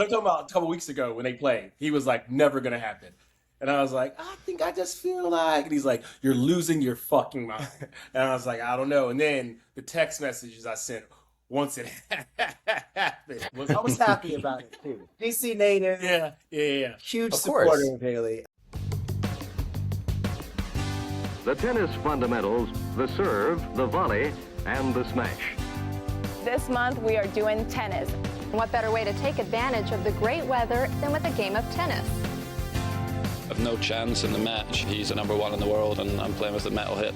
I'm talking about a couple weeks ago when they played. He was like, never gonna happen. And I was like, I think I just feel like, and he's like, you're losing your fucking mind. And I was like, I don't know. And then the text messages I sent once it happened was, I was happy about it too. DC native, yeah. huge Of supporter course. of Haley. The tennis fundamentals, the serve, the volley, and the smash. This month we are doing tennis. What better way to take advantage of the great weather than with a game of tennis? I've no chance in the match. He's the number one in the world, and I'm playing with a metal hit.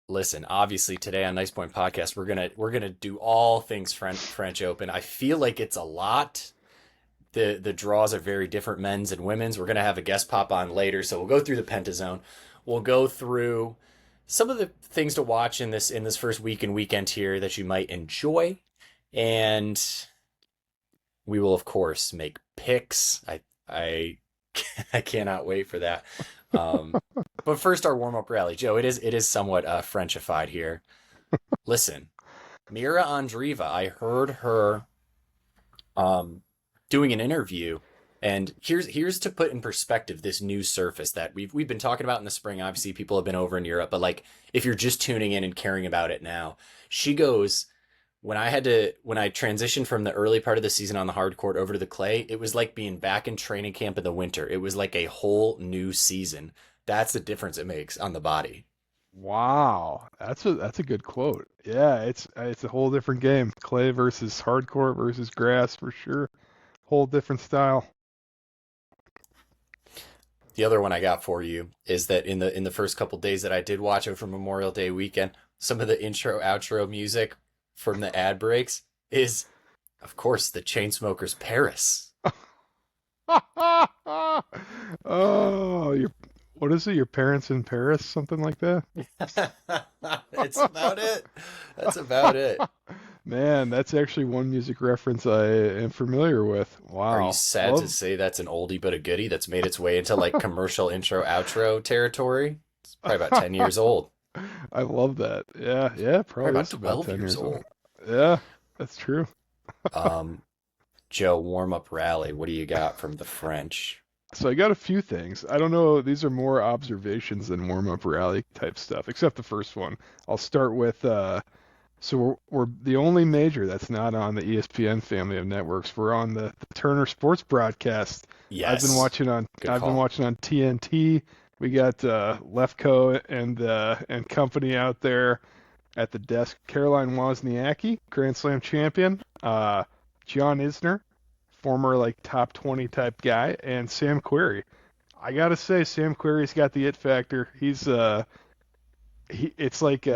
Listen, obviously today on Nice Point Podcast, we're gonna do all things French Open. I feel like it's a lot. The draws are very different, men's and women's. We're gonna have a guest pop on later, so we'll go through the Pentazone. We'll go through some of the things to watch in this first week and weekend here that you might enjoy, and we will of course make picks. I I cannot wait for that. But first, our warm up rally, Joe. It is somewhat Frenchified here. Listen, Mira Andreeva. I heard her doing an interview, and here's to put in perspective this new surface that we've been talking about in the spring. Obviously, people have been over in Europe, but like if you're just tuning in and caring about it now, she goes, when I transitioned from the early part of the season on the hard court over to the clay, it was like being back in training camp in the winter. It was like a whole new season. That's the difference it makes on the body. Wow, that's a good quote. Yeah, it's a whole different game. Clay versus hard court versus grass for sure. Whole different style. The other one I got for you is that in the first couple days that I did watch over Memorial Day weekend, some of the intro outro music from the ad breaks is, of course, the Chainsmokers' Paris. Oh, what is it? Your parents in Paris? Something like that? It's about it. That's about it. Man, that's actually one music reference I am familiar with. Wow. Are you sad to say that's an oldie but a goodie that's made its way into like commercial intro outro territory? It's probably about 10 years old. I love that. Yeah, probably About is 12 10 years old. Yeah, that's true. Joe, warm up rally. What do you got from the French? So I got a few things. I don't know. These are more observations than warm-up rally type stuff, except the first one. I'll start with. So we're the only major that's not on the ESPN family of networks. We're on the Turner Sports broadcast. Yes. I've been watching on. Good I've call. been watching on TNT. We got Lefko and company out there at the desk. Caroline Wozniacki, Grand Slam champion. John Isner, former like top 20 type guy, and Sam Querrey. I gotta say, Sam Querrey's got the it factor. It's like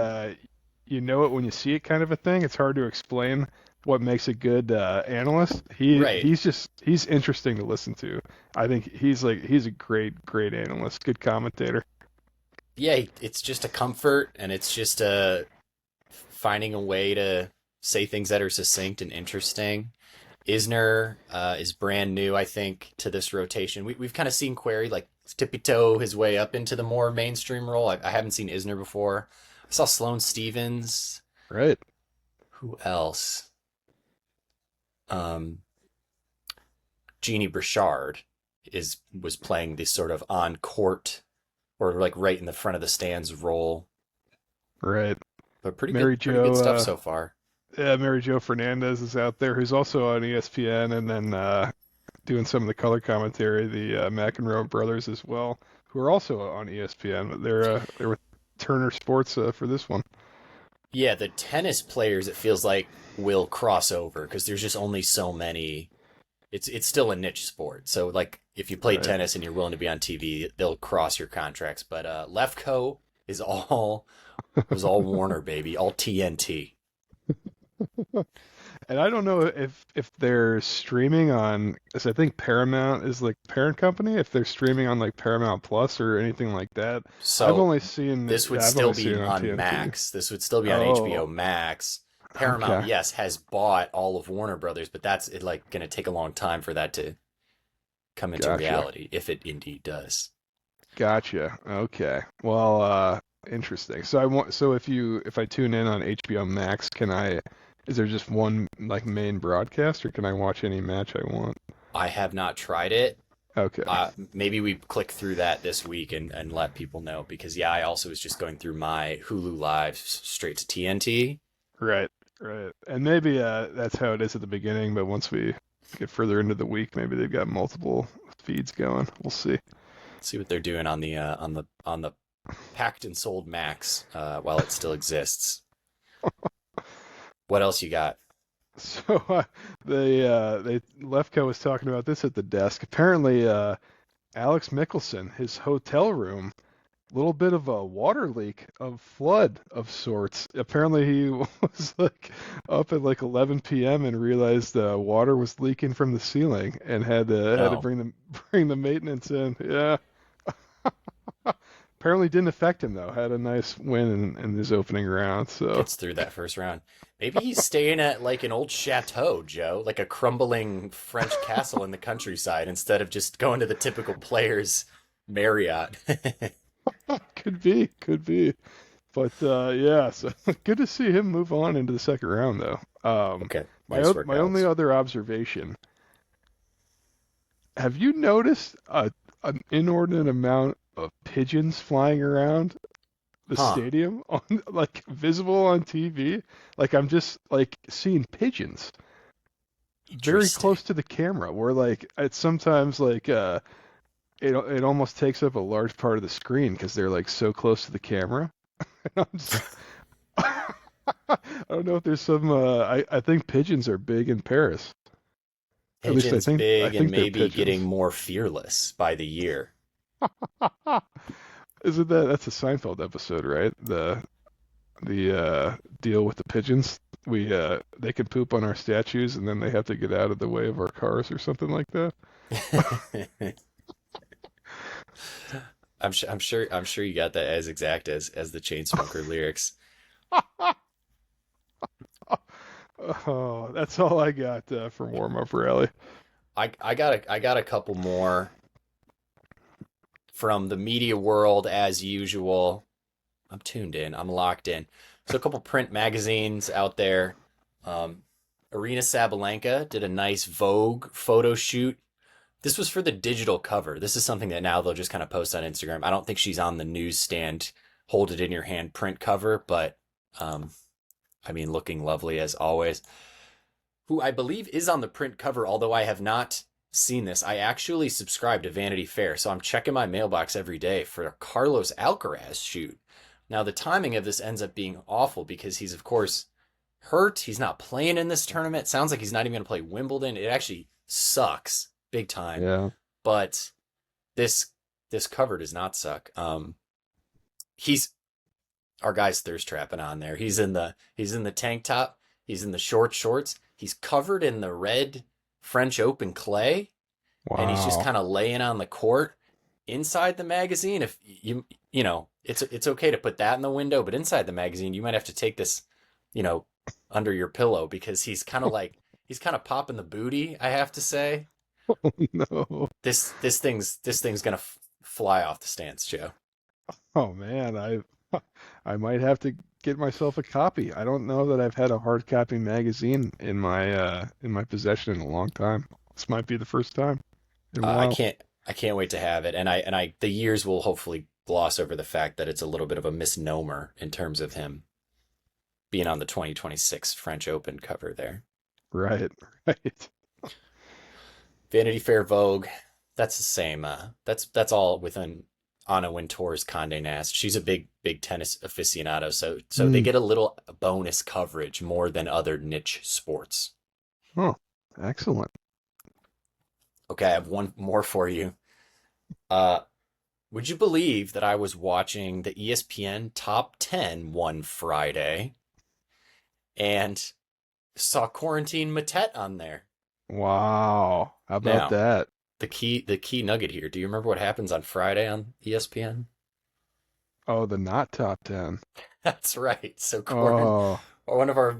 you know it when you see it kind of a thing. It's hard to explain what makes a good analyst. Right. He's interesting to listen to. I think he's a great analyst, good commentator. Yeah, it's just a comfort, and it's just finding a way to say things that are succinct and interesting. Isner is brand new, I think, to this rotation. We've kind of seen Querrey like tippy-toe his way up into the more mainstream role. I haven't seen Isner before. I saw Sloane Stevens. Right. Who else? Jeannie Brichard was playing this sort of on court or like right in the front of the stands role. Right. But pretty Mary good Jo, stuff so far. Yeah, Mary Jo Fernandez is out there, who's also on ESPN, and then doing some of the color commentary. The McEnroe brothers as well, who are also on ESPN, but they're with Turner Sports for this one. Yeah, the tennis players, it feels like, will cross over because there's just only so many. It's still a niche sport. So, like, if you play tennis and you're willing to be on TV, they'll cross your contracts. But Lefko was all Warner, baby, all TNT. And I don't know if they're streaming on, because I think Paramount is like parent company, if they're streaming on like Paramount Plus or anything like that. So I've only seen this would I've still only be seen it on TNT. Max. This would still be on HBO Max. Paramount, Okay. yes, has bought all of Warner Brothers, but that's going to take a long time for that to come into Gotcha. reality, if it indeed does. Gotcha. Okay. Well, interesting. So if I tune in on HBO Max, Is there just one like main broadcast, or can I watch any match I want? I have not tried it. Okay. Maybe we click through that this week and let people know, because yeah, I also was just going through my Hulu Live straight to TNT. Right. Right. And maybe that's how it is at the beginning, but once we get further into the week, maybe they've got multiple feeds going. We'll see. See what they're doing on the packed and sold Max while it still exists. What else you got? So Lefko was talking about this at the desk. Apparently, Alex Mickelson, his hotel room, a little bit of a water leak of flood of sorts. Apparently, he was like up at like 11 p.m. and realized water was leaking from the ceiling and had to bring the maintenance in. Yeah. Apparently didn't affect him though. Had a nice win in his opening round. So gets through that first round. Maybe he's staying at like an old chateau, Joe, like a crumbling French castle in the countryside, instead of just going to the typical player's Marriott. Could be. But yeah, so good to see him move on into the second round though. Okay. My Nice work, my Alex. only other observation. Have you noticed an inordinate amount of pigeons flying around the stadium, on like visible on TV? Like I'm just like seeing pigeons very close to the camera, where like it's sometimes like it almost takes up a large part of the screen because they're like so close to the camera. And I'm just, I don't know if there's some. I think pigeons are big in Paris. Pigeons At least I big think and they're maybe pigeons. getting more fearless by the year. Isn't that's a Seinfeld episode, right? The deal with the pigeons. They can poop on our statues and then they have to get out of the way of our cars or something like that. I'm sure you got that as exact as the Chainsmoker lyrics. Oh, that's all I got for warm up rally. I got a couple more from the media world as usual. I'm tuned in. I'm locked in. So a couple print magazines out there. Arena Sabalenka did a nice Vogue photo shoot. This was for the digital cover. This is something that now they'll just kind of post on Instagram. I don't think she's on the newsstand, hold it in your hand print cover, but I mean, looking lovely as always. Who I believe is on the print cover, although I have not seen this. I actually subscribe to Vanity Fair, so I'm checking my mailbox every day for a Carlos Alcaraz shoot. Now, the timing of this ends up being awful because he's, of course, hurt. He's not playing in this tournament. Sounds like he's not even going to play Wimbledon. It actually sucks big time. Yeah. But this cover does not suck. He's our guy's thirst trapping on there. He's in the tank top. He's in the short shorts. He's covered in the red French Open clay. Wow. And he's just kind of laying on the court inside the magazine. If you know, it's okay to put that in the window, but inside the magazine, you might have to take this, under your pillow because he's kind of popping the booty, I have to say. Oh, no. This thing's going to fly off the stands, Joe. Oh man, I might have to get myself a copy. I don't know that I've had a hard copy magazine in my possession in a long time. This might be the first time. I can't wait to have it, and I the years will hopefully gloss over the fact that it's a little bit of a misnomer in terms of him being on the 2026 French Open cover there. Right. Vanity Fair, Vogue, that's the same. That's all within Anna Wintour's Condé Nast. She's a big tennis aficionado, so they get a little bonus coverage more than other niche sports. Oh, excellent. Okay, I have one more for you. Would you believe that I was watching the ESPN Top 10 one Friday and saw Quarantine Matet on there? Wow. How about that? The key nugget here. Do you remember what happens on Friday on ESPN? Oh, the not top 10. That's right. So one of our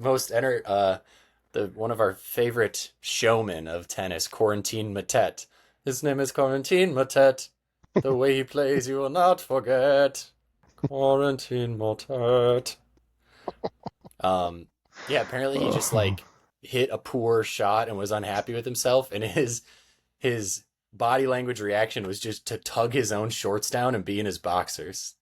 one of our favorite showmen of tennis, Quarantine Matet. His name is Quarantine Matet. The way he plays, you will not forget. Quarantine Matet. Yeah, apparently he just like hit a poor shot and was unhappy with himself, and his body language reaction was just to tug his own shorts down and be in his boxers.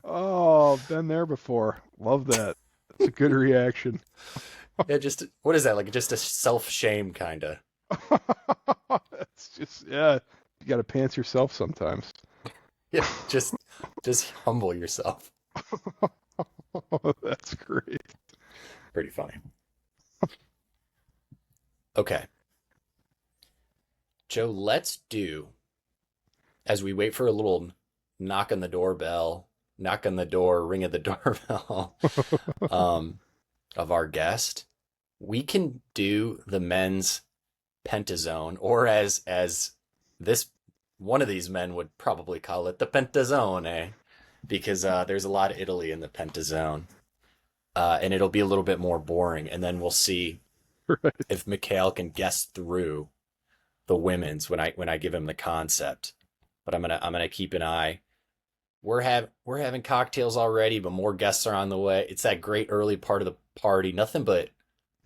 Oh, been there before. Love that. It's a good reaction. Yeah, just what is that like? Just a self-shame kind of. It's just you got to pants yourself sometimes. Yeah, just humble yourself. That's great. Pretty funny. Okay. Joe, let's do, as we wait for a little knock on the doorbell, knock on the door, ring of the doorbell of our guest, we can do the men's pentazone, or as this one of these men would probably call it, the pentazone, because there's a lot of Italy in the pentazone. And it'll be a little bit more boring, and then we'll see Right. if Mikal can guess through the women's when I give him the concept. But I'm gonna keep an eye. We're having cocktails already, but more guests are on the way. It's that great early part of the party. Nothing but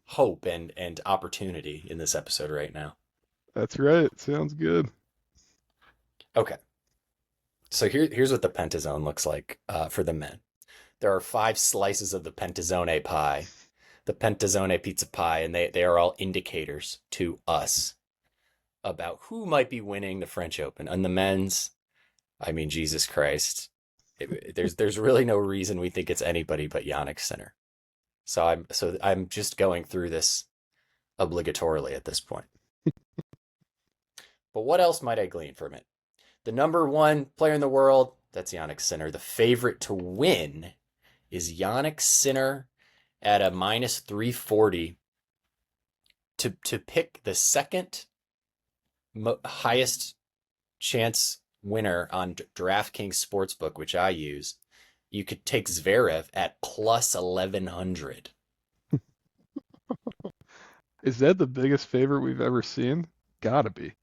hope and opportunity in this episode right now. That's right. Sounds good. Okay. So here's what the pentazone looks like for the men. There are 5 slices of the pentazone pie, the pentazone pizza pie, and they are all indicators to us about who might be winning the French Open. On the men's, I mean, Jesus Christ, there's really no reason we think it's anybody but Jannik Sinner. So I'm just going through this obligatorily at this point. But what else might I glean from it? The number 1 player in the world, that's Jannik Sinner. The favorite to win is Jannik Sinner at a minus 340 to pick the second highest chance winner on DraftKings Sportsbook, which I use. You could take Zverev at plus 1100. Is that the biggest favorite we've ever seen? Gotta be.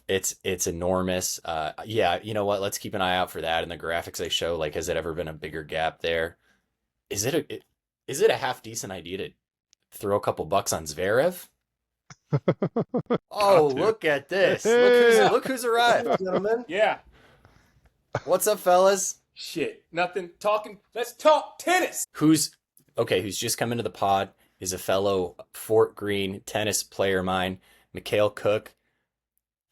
It's enormous. Yeah, you know what? Let's keep an eye out for that in the graphics they show. Like, has it ever been a bigger gap there? Is it a half decent idea to throw a couple bucks on Zverev? Oh, look at this! Look who's arrived, Gentlemen, Yeah. What's up, fellas? Shit. Nothing. Talking. Let's talk tennis. Who's just come into the pod is a fellow Fort Greene tennis player of mine, Mikal Cook.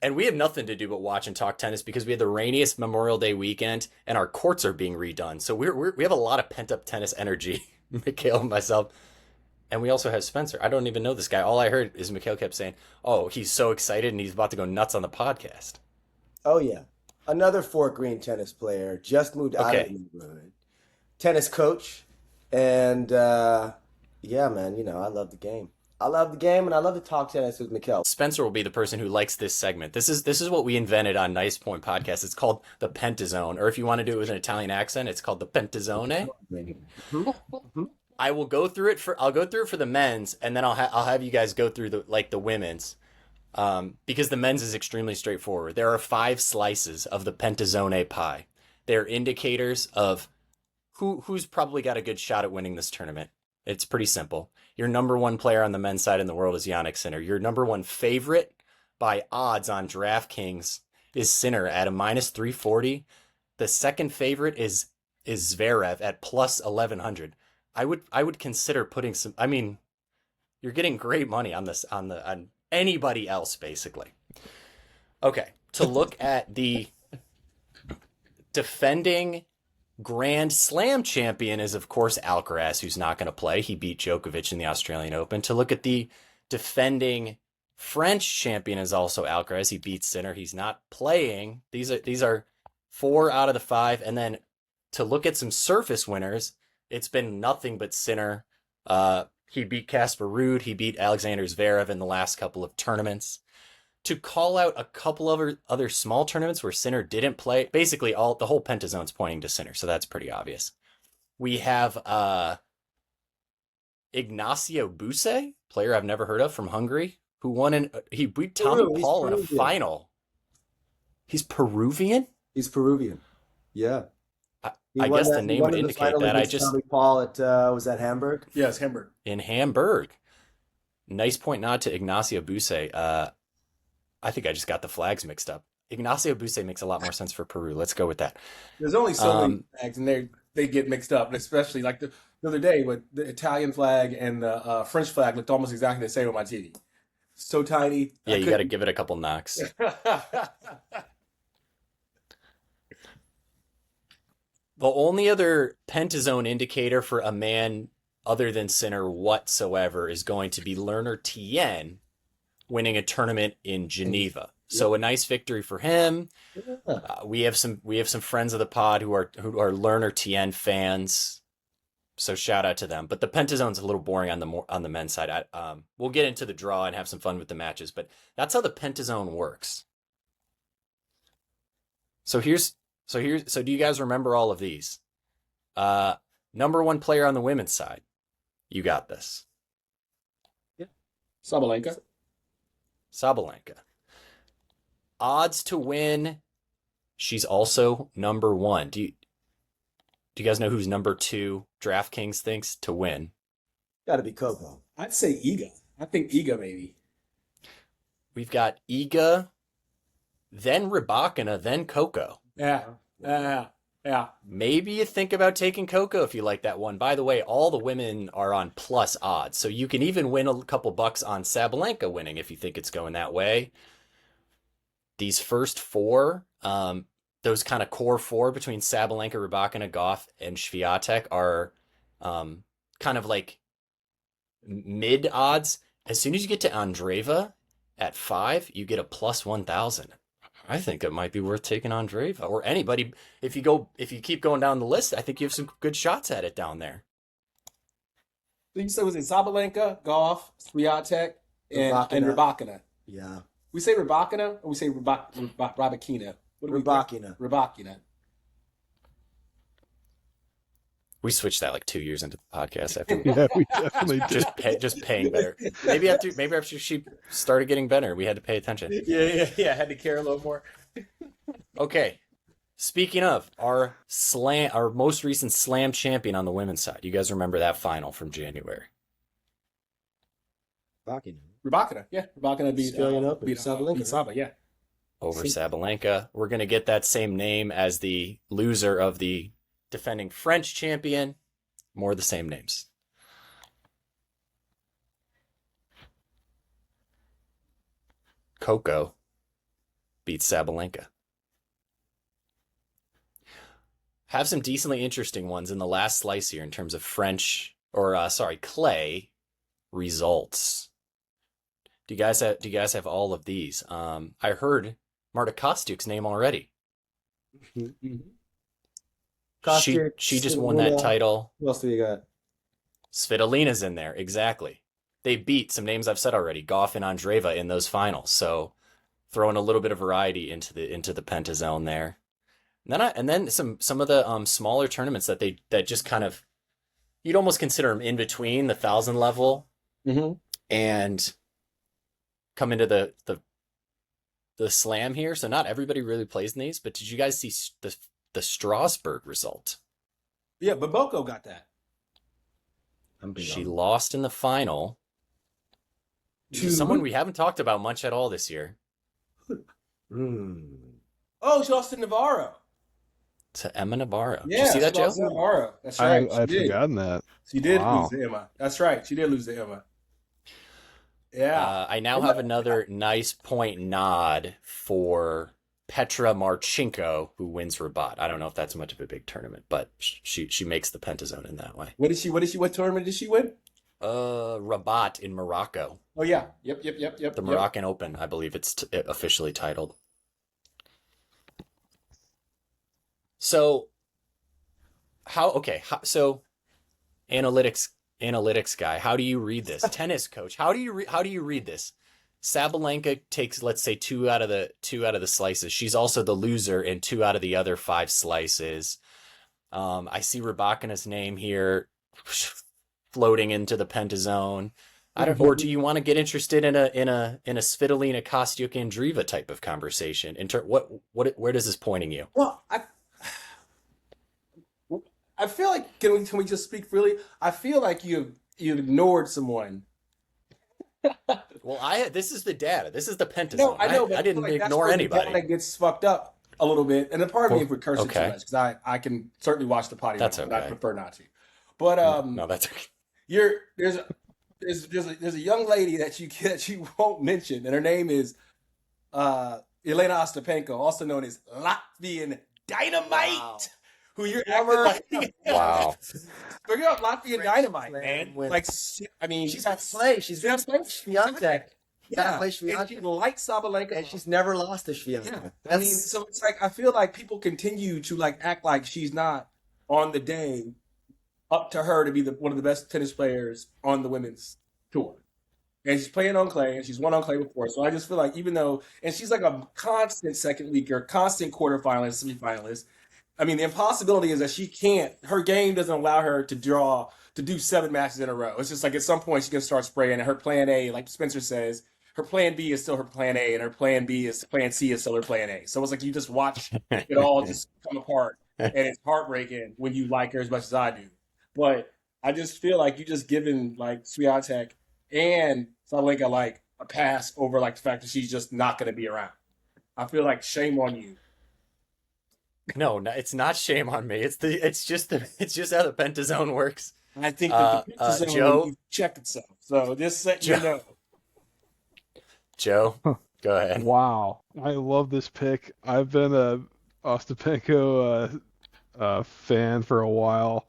And we have nothing to do but watch and talk tennis because we had the rainiest Memorial Day weekend and our courts are being redone. So we have a lot of pent up tennis energy, Mikal and myself. And we also have Spencer. I don't even know this guy. All I heard is Mikal kept saying, oh, he's so excited and he's about to go nuts on the podcast. oh yeah, another Fort Greene tennis player just moved out of the neighborhood. Tennis coach, and yeah, man, I love the game. I love the game, and I love to talk tennis with Mikal. Spencer will be the person who likes this segment. This is what we invented on Nice Point Podcast. It's called the Pentazone, or if you want to do it with an Italian accent, it's called the Pentazone. I'll go through it for the men's, and then I'll have you guys go through the women's, because the men's is extremely straightforward. There are 5 slices of the Pentazone pie. They're indicators of who's probably got a good shot at winning this tournament. It's pretty simple. Your number 1 player on the men's side in the world is Jannik Sinner. Your number 1 favorite by odds on DraftKings is Sinner at a minus 340. The second favorite is Zverev at plus 1100. I would consider putting some. I mean, you're getting great money on this on anybody else basically. Okay, to look at the defending Grand Slam champion is, of course, Alcaraz, who's not going to play. He beat Djokovic in the Australian Open. To look at the defending French champion is also Alcaraz. He beats Sinner. He's not playing. These are 4 out of the 5. And then to look at some surface winners, it's been nothing but Sinner. He beat Casper Ruud. He beat Alexander Zverev in the last couple of tournaments. To call out a couple of other small tournaments where Sinner didn't play, basically the whole Pentazone's pointing to Sinner, so that's pretty obvious. We have Ignacio Buse, player I've never heard of from Hungary, who he beat Tommy Paul in a final. He's Peruvian? He's Peruvian. Yeah. I guess the name would indicate that. I just Tommy Paul at was that Hamburg? Yes, Hamburg. in Hamburg. Nice point nod to Ignacio Buse. I think I just got the flags mixed up. Ignacio Buse makes a lot more sense for Peru. Let's go with that. There's only so many flags, and they get mixed up, and especially like the other day, with the Italian flag and the French flag looked almost exactly the same on my TV. So tiny. Yeah, you got to give it a couple knocks. The only other pentazone indicator for a man other than Sinner whatsoever is going to be Lerner Tien winning a tournament in Geneva. So a nice victory for him. We have some friends of the pod who are Lerner Tien fans. So shout out to them. But the pentazone's a little boring on the men's side. We'll get into the draw and have some fun with the matches, but that's how the pentazone works. So do you guys remember all of these? Number one player on the women's side. You got this. Yeah. Sabalenka. Odds to win. She's also number one. Do you guys know who's number two? DraftKings thinks to win. Got to be Coco. I'd say Iga. I think Iga maybe. We've got Iga, then Rybakina, then Coco. Yeah. Maybe you think about taking Coco if you like that one. By the way, all the women are on plus odds, so you can even win a couple bucks on Sabalenka winning if you think it's going that way. These first four, those kind of core four between Sabalenka, Rybakina, Goff, and Swiatek are kind of like mid odds. As soon as you get to Andreeva at 5, you get a plus 1,000. I think it might be worth taking Andreeva or anybody. If you keep going down the list, I think you have some good shots at it down there. So you said was it Sabalenka, Goff, Swiatek, and Rybakina? Yeah. We say Rybakina or we say Rybakina? Rybakina. We switched that like 2 years into the podcast. After Yeah, we definitely did. just paying better. Maybe after she started getting better, we had to pay attention. Yeah. I had to care a little more. Okay. Speaking of our most recent slam champion on the women's side, you guys remember that final from January? Rybakina. Yeah. Rybakina beat Sabalenka. Beat Saba, yeah. Over Sabalenka. We're going to get that same name as the loser of the defending French champion. More of the same names. Coco beats Sabalenka. Have some decently interesting ones in the last slice here in terms of clay results. Do you guys have all of these? I heard Marta Kostyuk's name already. She just won that title. Who else do you got? Svitolina's in there, exactly. They beat some names I've said already, Goff and Andreeva in those finals. So throwing a little bit of variety into the pentazone there. And then some of the smaller tournaments that just kind of, you'd almost consider them in between the 1,000 level and come into the slam here. So not everybody really plays in these, but did you guys see the Strasbourg result? Yeah, but Boko got that. She lost in the final to someone we haven't talked about much at all this year. Oh, she lost to Navarro. To Emma Navarro. Yeah, did you see that, Joe? Navarro. That's right. I'd forgotten that. She did lose to Emma. That's right. She did lose to Emma. Yeah. I now have another nice point nod for Petra Marchenko, who wins Rabat. I don't know if that's much of a big tournament, but she makes the pentazone in that way. What tournament did she win? Rabat in Morocco. Oh yeah. Yep. The Moroccan Open, I believe it's officially titled. So so analytics guy, how do you read this? Tennis coach, how do you read this? Sabalenka takes, let's say, two out of the slices. She's also the loser in 2 out of the other 5 slices. I see Rybakina's name here floating into the pentazone. Or do you want to get interested in a Svitolina Kostyuk Andreeva type of conversation? Where does this pointing you? Well, I feel like can we just speak freely? I feel like you ignored someone. Well, this is the data. This is the pentazone. No, I know, but I I feel didn't like that's ignore where anybody. the data gets fucked up a little bit, and a part of me would curse it too Okay. much because I can certainly watch the potty, That's but I okay. prefer not to. But No, that's okay. there's a young lady that you won't mention, and her name is Elena Ostapenko, also known as Latvian Dynamite. Wow. Who you're acting like? Wow. Figure out Latvian Dynamite, slam man. winner. Like, I mean, She's got play. She's got play Swiatek. yeah, play and she Swiatek. likes Sabalenka, And she's never lost to Swiatek. yeah. That's, I mean, so it's like I feel like people continue to like act like she's not on the day up to her to be one of the best tennis players on the women's tour. And she's playing on clay, and she's won on clay before. So I just feel like even though, and she's like a constant second weeker, constant quarterfinalist, semifinalist. I mean, the impossibility is that her game doesn't allow her to do 7 matches in a row. It's just like at some point she can start spraying, and her plan A, like Spencer says, her plan B is still her plan A, and her plan C is still her plan A. So it's like you just watch it all just come apart, and it's heartbreaking when you like her as much as I do. But I just feel like you just giving like Swiatek and Sabalenka like a pass over like the fact that she's just not going to be around. I feel like shame on you. No, it's not shame on me. It's just how the pentazone works. I think that the Pentazone Joe, will check itself. So just let you know. Joe, go ahead. Wow, I love this pick. I've been a Ostapenko fan for a while.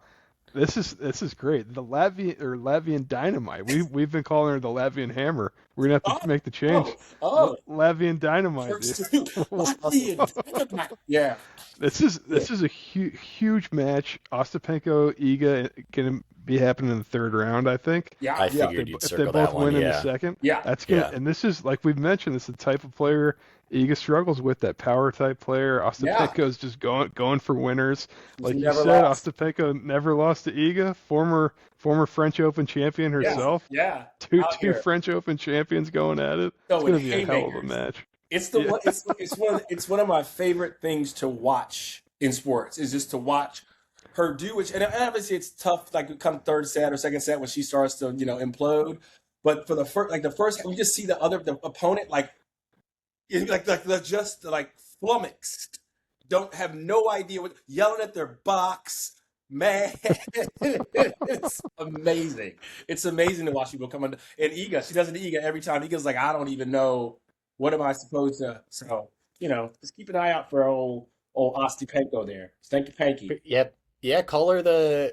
This is great. The Latvian Dynamite. We've been calling her the Latvian Hammer. We're gonna have to make the change. Latvian Dynamite. Yeah. This is a huge match. Ostapenko Iga gonna be happening in the third round, I think. Yeah. I figured you'd If they circle both that one. win in Yeah. the second, Yeah. that's good. Yeah. And this is, like we've mentioned, this is the type of player Iga struggles with. That power type player. Ostapenko's just going for winners. Like you never said, lost. Ostapenko never lost to Iga, former French Open champion herself. Yeah. Two Out here. French Open champions going at it. So It's gonna with be a hell of a haymakers. match. It's it's one of my favorite things to watch in sports is just to watch her do which, and obviously it's tough like come third set or second set when she starts to implode. But for the first you just see the opponent like they're just like flummoxed, don't have no idea what, yelling at their box. Man, it's amazing. It's amazing to watch people come on. And Iga, she does an Iga every time. Iga's like, I don't even know what am I supposed to. So just keep an eye out for old Ostapenko there. Stanky Panky. Yep. Yeah, call her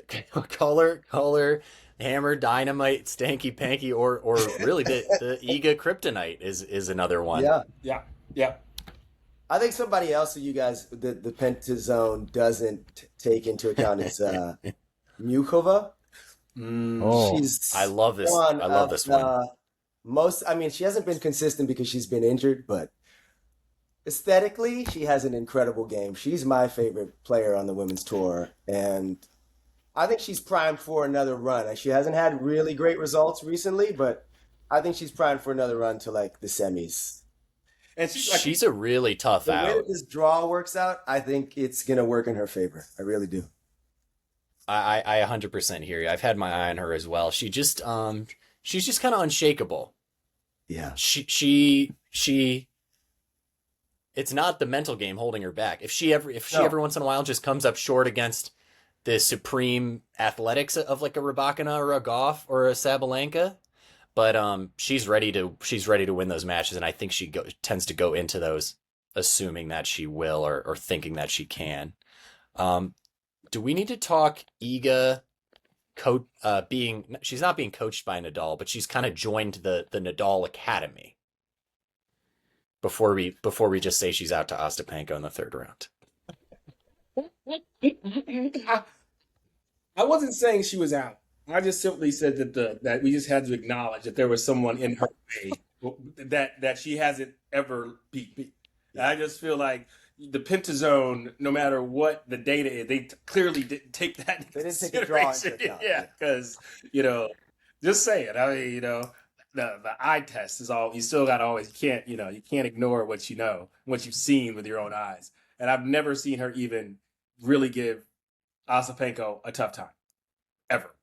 Hammer, Dynamite, Stanky Panky, or really the Iga Kryptonite is another one. Yeah. I think somebody else that you guys, the Pentazone doesn't take into account is Mukova. Oh, I love this. I love this one. She hasn't been consistent because she's been injured, but aesthetically, she has an incredible game. She's my favorite player on the women's tour, and I think she's primed for another run. She hasn't had really great results recently, but I think she's primed for another run to like the semis. And she's a really tough The way out. that this draw works out, I think it's gonna work in her favor. I really do. I 100% hear you. I've had my eye on her as well. She's just kind of unshakable. Yeah. She it's not the mental game holding her back. If she every once in a while just comes up short against the supreme athletics of like a Rybakina or a Goff or a Sabalenka, but she's ready to win those matches, and I think she tends to go into those assuming that she will or thinking that she can. Do we need to talk Iga she's not being coached by Nadal, but she's kind of joined the Nadal Academy before we just say she's out to Ostapenko in the third round? I wasn't saying she was out. I just simply said that we just had to acknowledge that there was someone in her way that she hasn't ever beat. I just feel like the Pentazone, no matter what the data is, they clearly didn't take that into They didn't take a draw into account. Yeah, because just say it. I mean, the eye test is all. You still got to always. You can't ignore what you know, what you've seen with your own eyes. And I've never seen her even really give Ostapenko a tough time. Ever.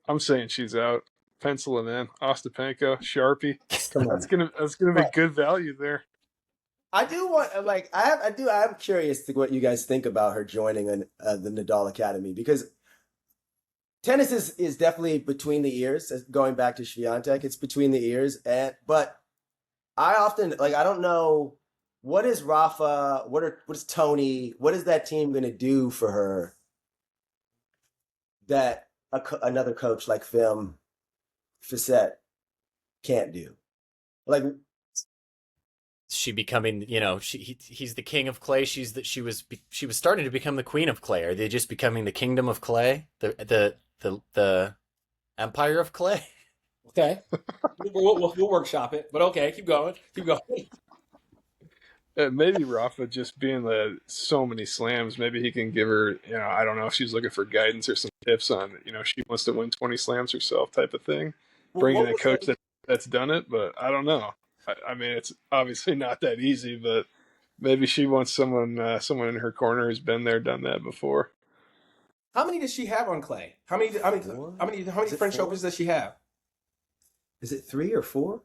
I'm saying she's out. Penciling in Ostapenko, Sharpie. Come on. That's gonna be good value there. I do want, like, I'm curious to what you guys think about her joining the Nadal Academy, because tennis is definitely between the ears. Going back to Swiatek, it's between the ears, but I often, like, I don't know, what is Rafa, what is Tony, what is that team going to do for her that another coach like Phil Facette can't do? Like, She becoming, he's the king of clay. She was starting to become the queen of clay. Are they just becoming the kingdom of clay? The empire of clay? Okay. We'll workshop it, but okay, keep going. Maybe Rafa just being so many slams. Maybe he can give her, I don't know if she's looking for guidance or some tips on, she wants to win 20 slams herself type of thing. Bringing a coach that's done it, but I don't know. I mean, it's obviously not that easy, but maybe she wants someone in her corner who's been there, done that before. How many does she have on clay? How many French Opens does she have? Is it 3 or 4?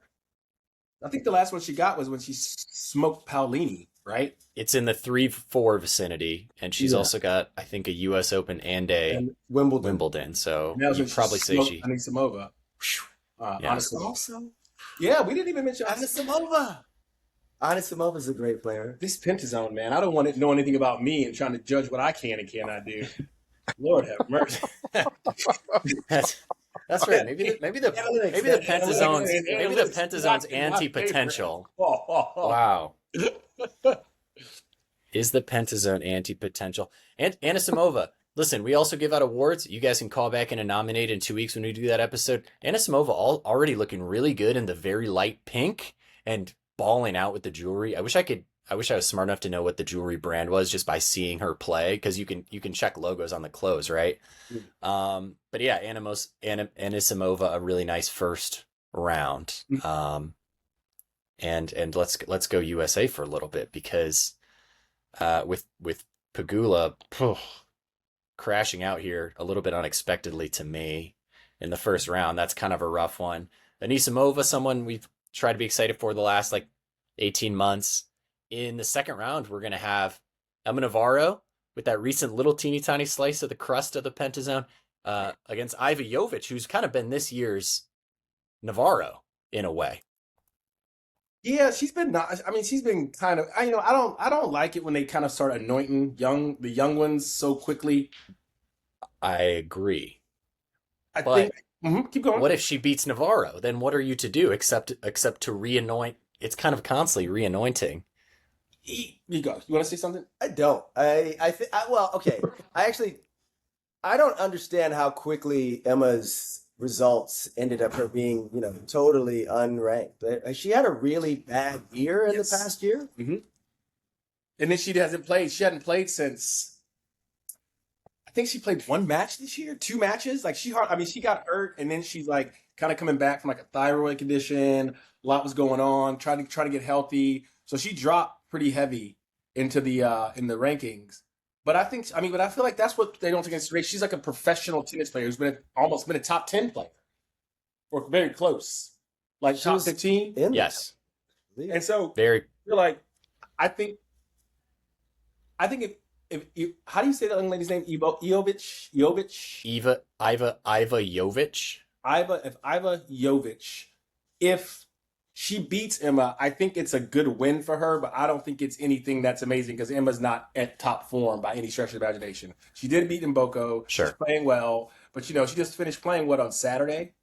I think the last one she got was when she smoked Paolini, right? It's in the 3-4 vicinity, and she's also got, I think, a U.S. Open and Wimbledon. So you'd probably say she. Anisimova. Also, yeah, we didn't even mention Anisimova. Anisimova is a great player. This Pentazone, man, I don't want to know anything about me and trying to judge what I can and cannot do. Lord have mercy. That's right. Maybe the Pentazone's anti-potential. Wow. Is the Pentazone anti-potential? And Anisimova. Listen, we also give out awards. You guys can call back and nominate in 2 weeks when we do that episode. Anisimova already looking really good in the very light pink and balling out with the jewelry. I wish I was smart enough to know what the jewelry brand was just by seeing her play, because you can check logos on the clothes, right? But yeah, Anisimova, a really nice first round. And let's go USA for a little bit, because with Pegula crashing out here a little bit unexpectedly to me in the first round, that's kind of a rough one. Anisimova, someone we've tried to be excited for the last 18 months. In the second round, we're going to have Emma Navarro with that recent little teeny tiny slice of the crust of the Pentazone against Iva Jovic, who's kind of been this year's Navarro in a way. Yeah, she's been kind of. I don't like it when they kind of start anointing the young ones so quickly. I agree. I think. Keep going. What if she beats Navarro? Then what are you to do except to re-anoint? It's kind of constantly re-anointing. You go. You want to say something? I don't. Well, okay. I don't understand how quickly Emma's results ended up her being, totally unranked. She had a really bad year in the past year. Mm-hmm. And then she hasn't played. She hadn't played since, I think she played 1 match this year, 2 matches. She got hurt, and then she's kind of coming back from a thyroid condition. A lot was going on, trying to get healthy. So she dropped pretty heavy into the in the rankings. But I feel like that's what they don't take into consideration. She's like a professional tennis player who's almost been a top 10 player, or very close, top 15. Yes, and so very. You're I think if you, how do you say that young lady's name? Iva Jovic. Iva Jovic. If she beats Emma, I think it's a good win for her, but I don't think it's anything that's amazing, because Emma's not at top form by any stretch of the imagination. She did beat Mboko. Sure. She's playing well, but she just finished playing on Sunday,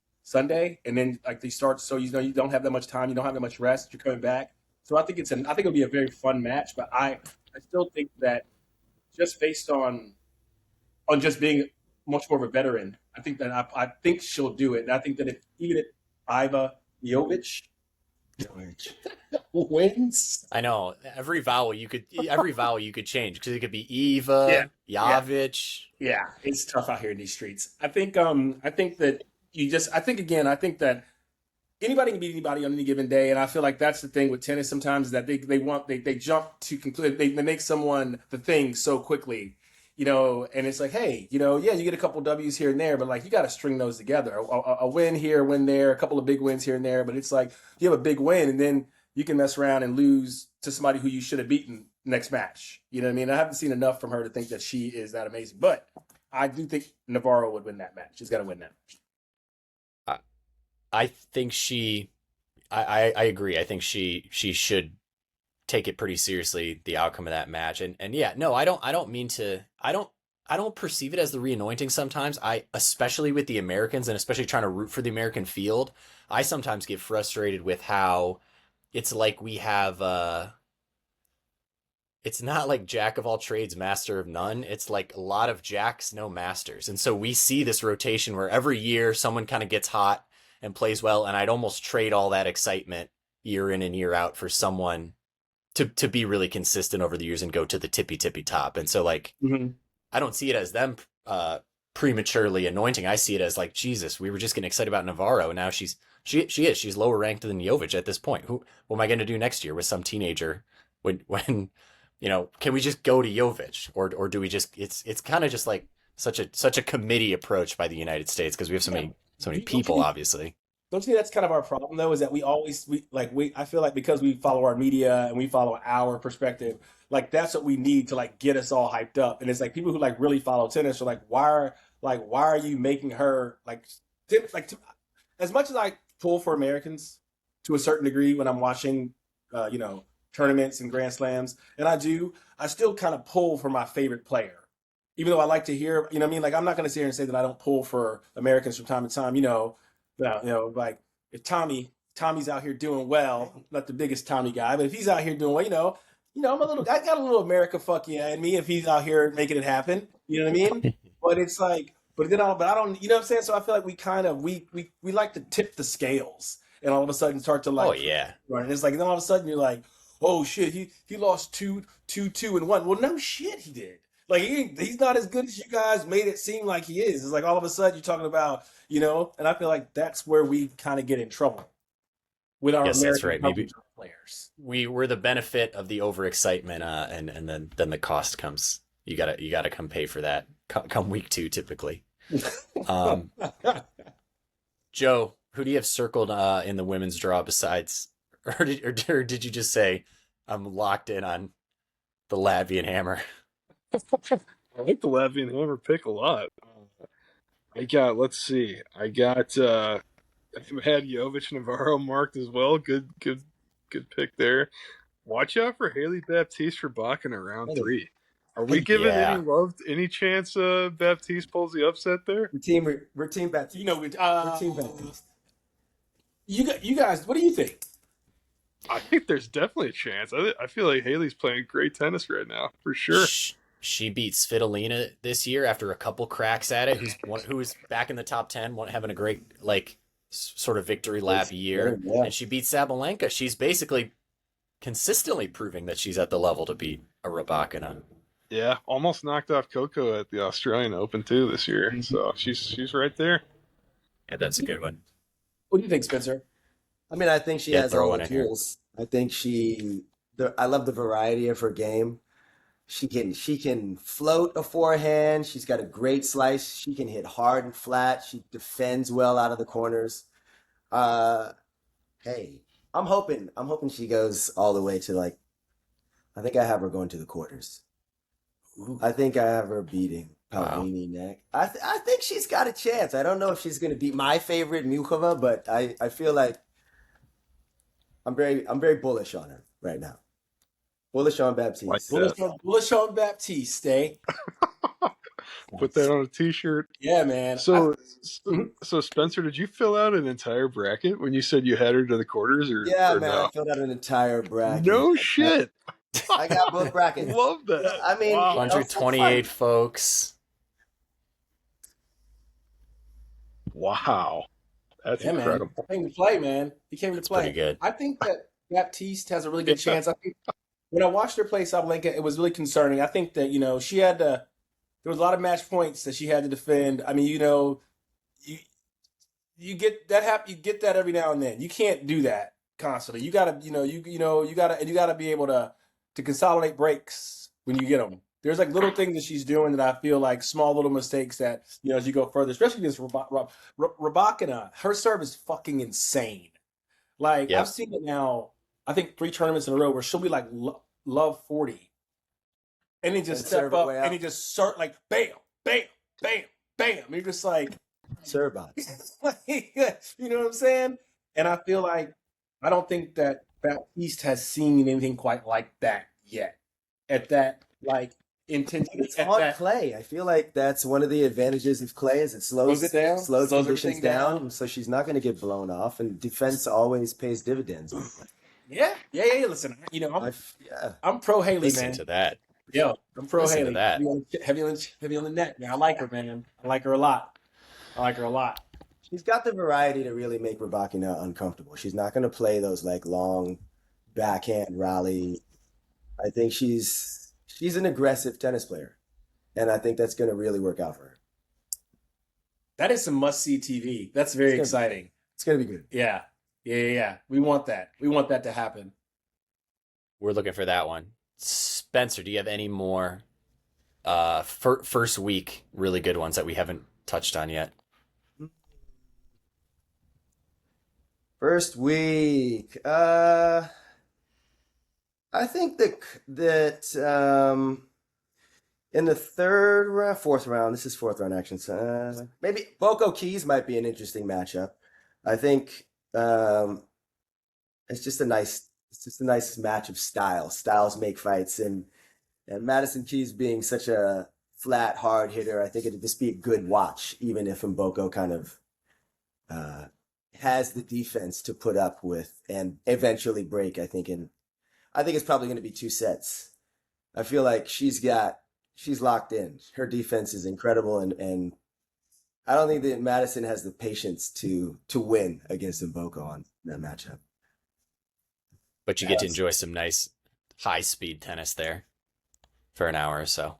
and then they start. So you don't have that much time, you don't have that much rest. You're coming back, so I think it'll be a very fun match. But I still think that just based on just being much more of a veteran, I think she'll do it. And I think that if Iva Jovic wins, I know every vowel you could change, because it could be Eva, Jovic. Yeah, it's tough out here in these streets. I think that anybody can beat anybody on any given day, and I feel like that's the thing with tennis sometimes, is that they jump to conclude, they make someone the thing so quickly, and it's like, hey, yeah, you get a couple W's here and there, but like you got to string those together. A win here, a win there, a couple of big wins here and there, but it's like you have a big win and then you can mess around and lose to somebody who you should have beaten next match. You know what I mean? I haven't seen enough from her to think that she is that amazing, but I do think Navarro would win that match. She's got to win that match. I think I agree. I think she should take it pretty seriously, the outcome of that match. And yeah, no, I don't perceive it as the re-anointing sometimes. Especially with the Americans and especially trying to root for the American field, I sometimes get frustrated with how it's like we have, it's not like jack of all trades, master of none. It's like a lot of jacks, no masters. And so we see this rotation where every year someone kind of gets hot and plays well. And I'd almost trade all that excitement year in and year out for someone to be really consistent over the years and go to the tippy top. And so like, I don't see it as them prematurely anointing. I see it as like, Jesus, we were just getting excited about Navarro. And now she's lower ranked than Jovic at this point. What am I going to do next year with some teenager when, can we just go to Jovic or do we just, it's kind of just like such a committee approach by the United States. Cause we have so many people, obviously. Don't you think that's kind of our problem though? Is that I feel like because we follow our media and we follow our perspective, like that's what we need to like get us all hyped up. And it's like people who like really follow tennis are like, why are you making her as much as I pull for Americans to a certain degree when I'm watching, tournaments and Grand Slams, and I still kind of pull for my favorite player, even though I like to hear, like I'm not going to sit here and say that I don't pull for Americans from time to time, like if Tommy's out here doing well, not the biggest Tommy guy, but if he's out here doing well, I got a little America fuck yeah in me if he's out here making it happen. You know what I mean? But it's like, but I don't, you know what I'm saying? So I feel like we kind of, we like to tip the scales and all of a sudden start to like, oh yeah. Right. And it's like, then all of a sudden you're like, oh shit, he lost 2-1. Well, no shit he did. Like he's not as good as you guys made it seem like he is. It's like all of a sudden you're talking about, and I feel like that's where we kind of get in trouble with our American that's right. Maybe players. We're the benefit of the overexcitement, and then the cost comes. You gotta come pay for that. Come week 2, typically. Joe, who do you have circled in the women's draw besides, or did you just say I'm locked in on the Latvian hammer? I like the Latvian hammer pick a lot. Let's see. I had Jovic Navarro marked as well. Good pick there. Watch out for Haley Baptiste for Bach in round 3. Are we giving any love, any chance Baptiste pulls the upset there? We're team Baptiste. We're team Baptiste. You guys, what do you think? I think there's definitely a chance. I feel like Haley's playing great tennis right now, for sure. She beat Svitolina this year after a couple cracks at it. Who was back in the top 10, having a great sort of victory lap year, and she beat Sabalenka. She's basically consistently proving that she's at the level to beat a Rybakina. Yeah, almost knocked off Coco at the Australian Open too this year. Mm-hmm. So she's right there. Yeah, that's a good one. What do you think, Spencer? I mean, I think she has all the tools. I think I love the variety of her game. She can float a forehand. She's got a great slice. She can hit hard and flat. She defends well out of the corners. Hey, I'm hoping she goes all the way to I think I have her going to the quarters. Ooh. I think I have her beating Palmini neck. I think she's got a chance. I don't know if she's going to beat my favorite Muchova, but I feel like I'm very bullish on her right now. Bullish on Baptiste. Bullish on Baptiste, eh? Put that on a t-shirt. Yeah, man. So Spencer, did you fill out an entire bracket when you said you had her to the quarters? Yeah, or man, no? I filled out an entire bracket. No shit. I got both brackets. Love that. I mean, 128 folks. Wow. That's incredible. Man. He came to play, man. He came to play. Pretty good. I think that Baptiste has a really good chance. I think when I watched her play Sabalenka, it was really concerning. I think that, she had to – there was a lot of match points that she had to defend. I mean, you get that you get that every now and then. You can't do that constantly. You got to, you got to be able to consolidate breaks when you get them. There's like little things that she's doing that I feel like small little mistakes that, you know, as you go further, especially against Rabakina, her serve is fucking insane. Like, Yep. I've seen it now, I think 3 tournaments in a row where she'll be like love 40. And then just And step serve it up way and up. it just start like bam, bam, bam, bam. You're just like, Serve bots. you know what I'm saying? And I feel like I don't think that Baptiste has seen anything quite like that yet. At that like intensity. It's at on that, clay. I feel like that's one of the advantages of clay is it slows it down, slows slows conditions everything down, down. so she's not going to get blown off. And defense always pays dividends. Yeah. Listen, you know, Yeah. I'm pro Haley, Listen man. to that. Yo, I'm pro Listen to Haley. that. Heavy on the neck, man. I like her, man. I like her a lot. She's got the variety to really make Rybakina uncomfortable. She's not going to play those like long backhand rally. I think she's an aggressive tennis player, and I think that's going to really work out for her. That is some must-see TV. That's very exciting. It's going to be good. Yeah. We want that. We want that to happen. We're looking for that one. Spencer, do you have any more first week really good ones that we haven't touched on yet? First week, I think that in the fourth round, this is fourth round action. So, maybe Boko Keys might be an interesting matchup. I think it's just a nice match of styles. Styles make fights, and Madison Keys being such a flat, hard hitter, I think it'd just be a good watch, even if Mboko kind of has the defense to put up with and eventually break. I think it's probably going to be 2 sets. I feel like she's locked in. Her defense is incredible, and I don't think that Madison has the patience to win against Mboko on that matchup. But you get to enjoy some nice high speed tennis there for an hour or so.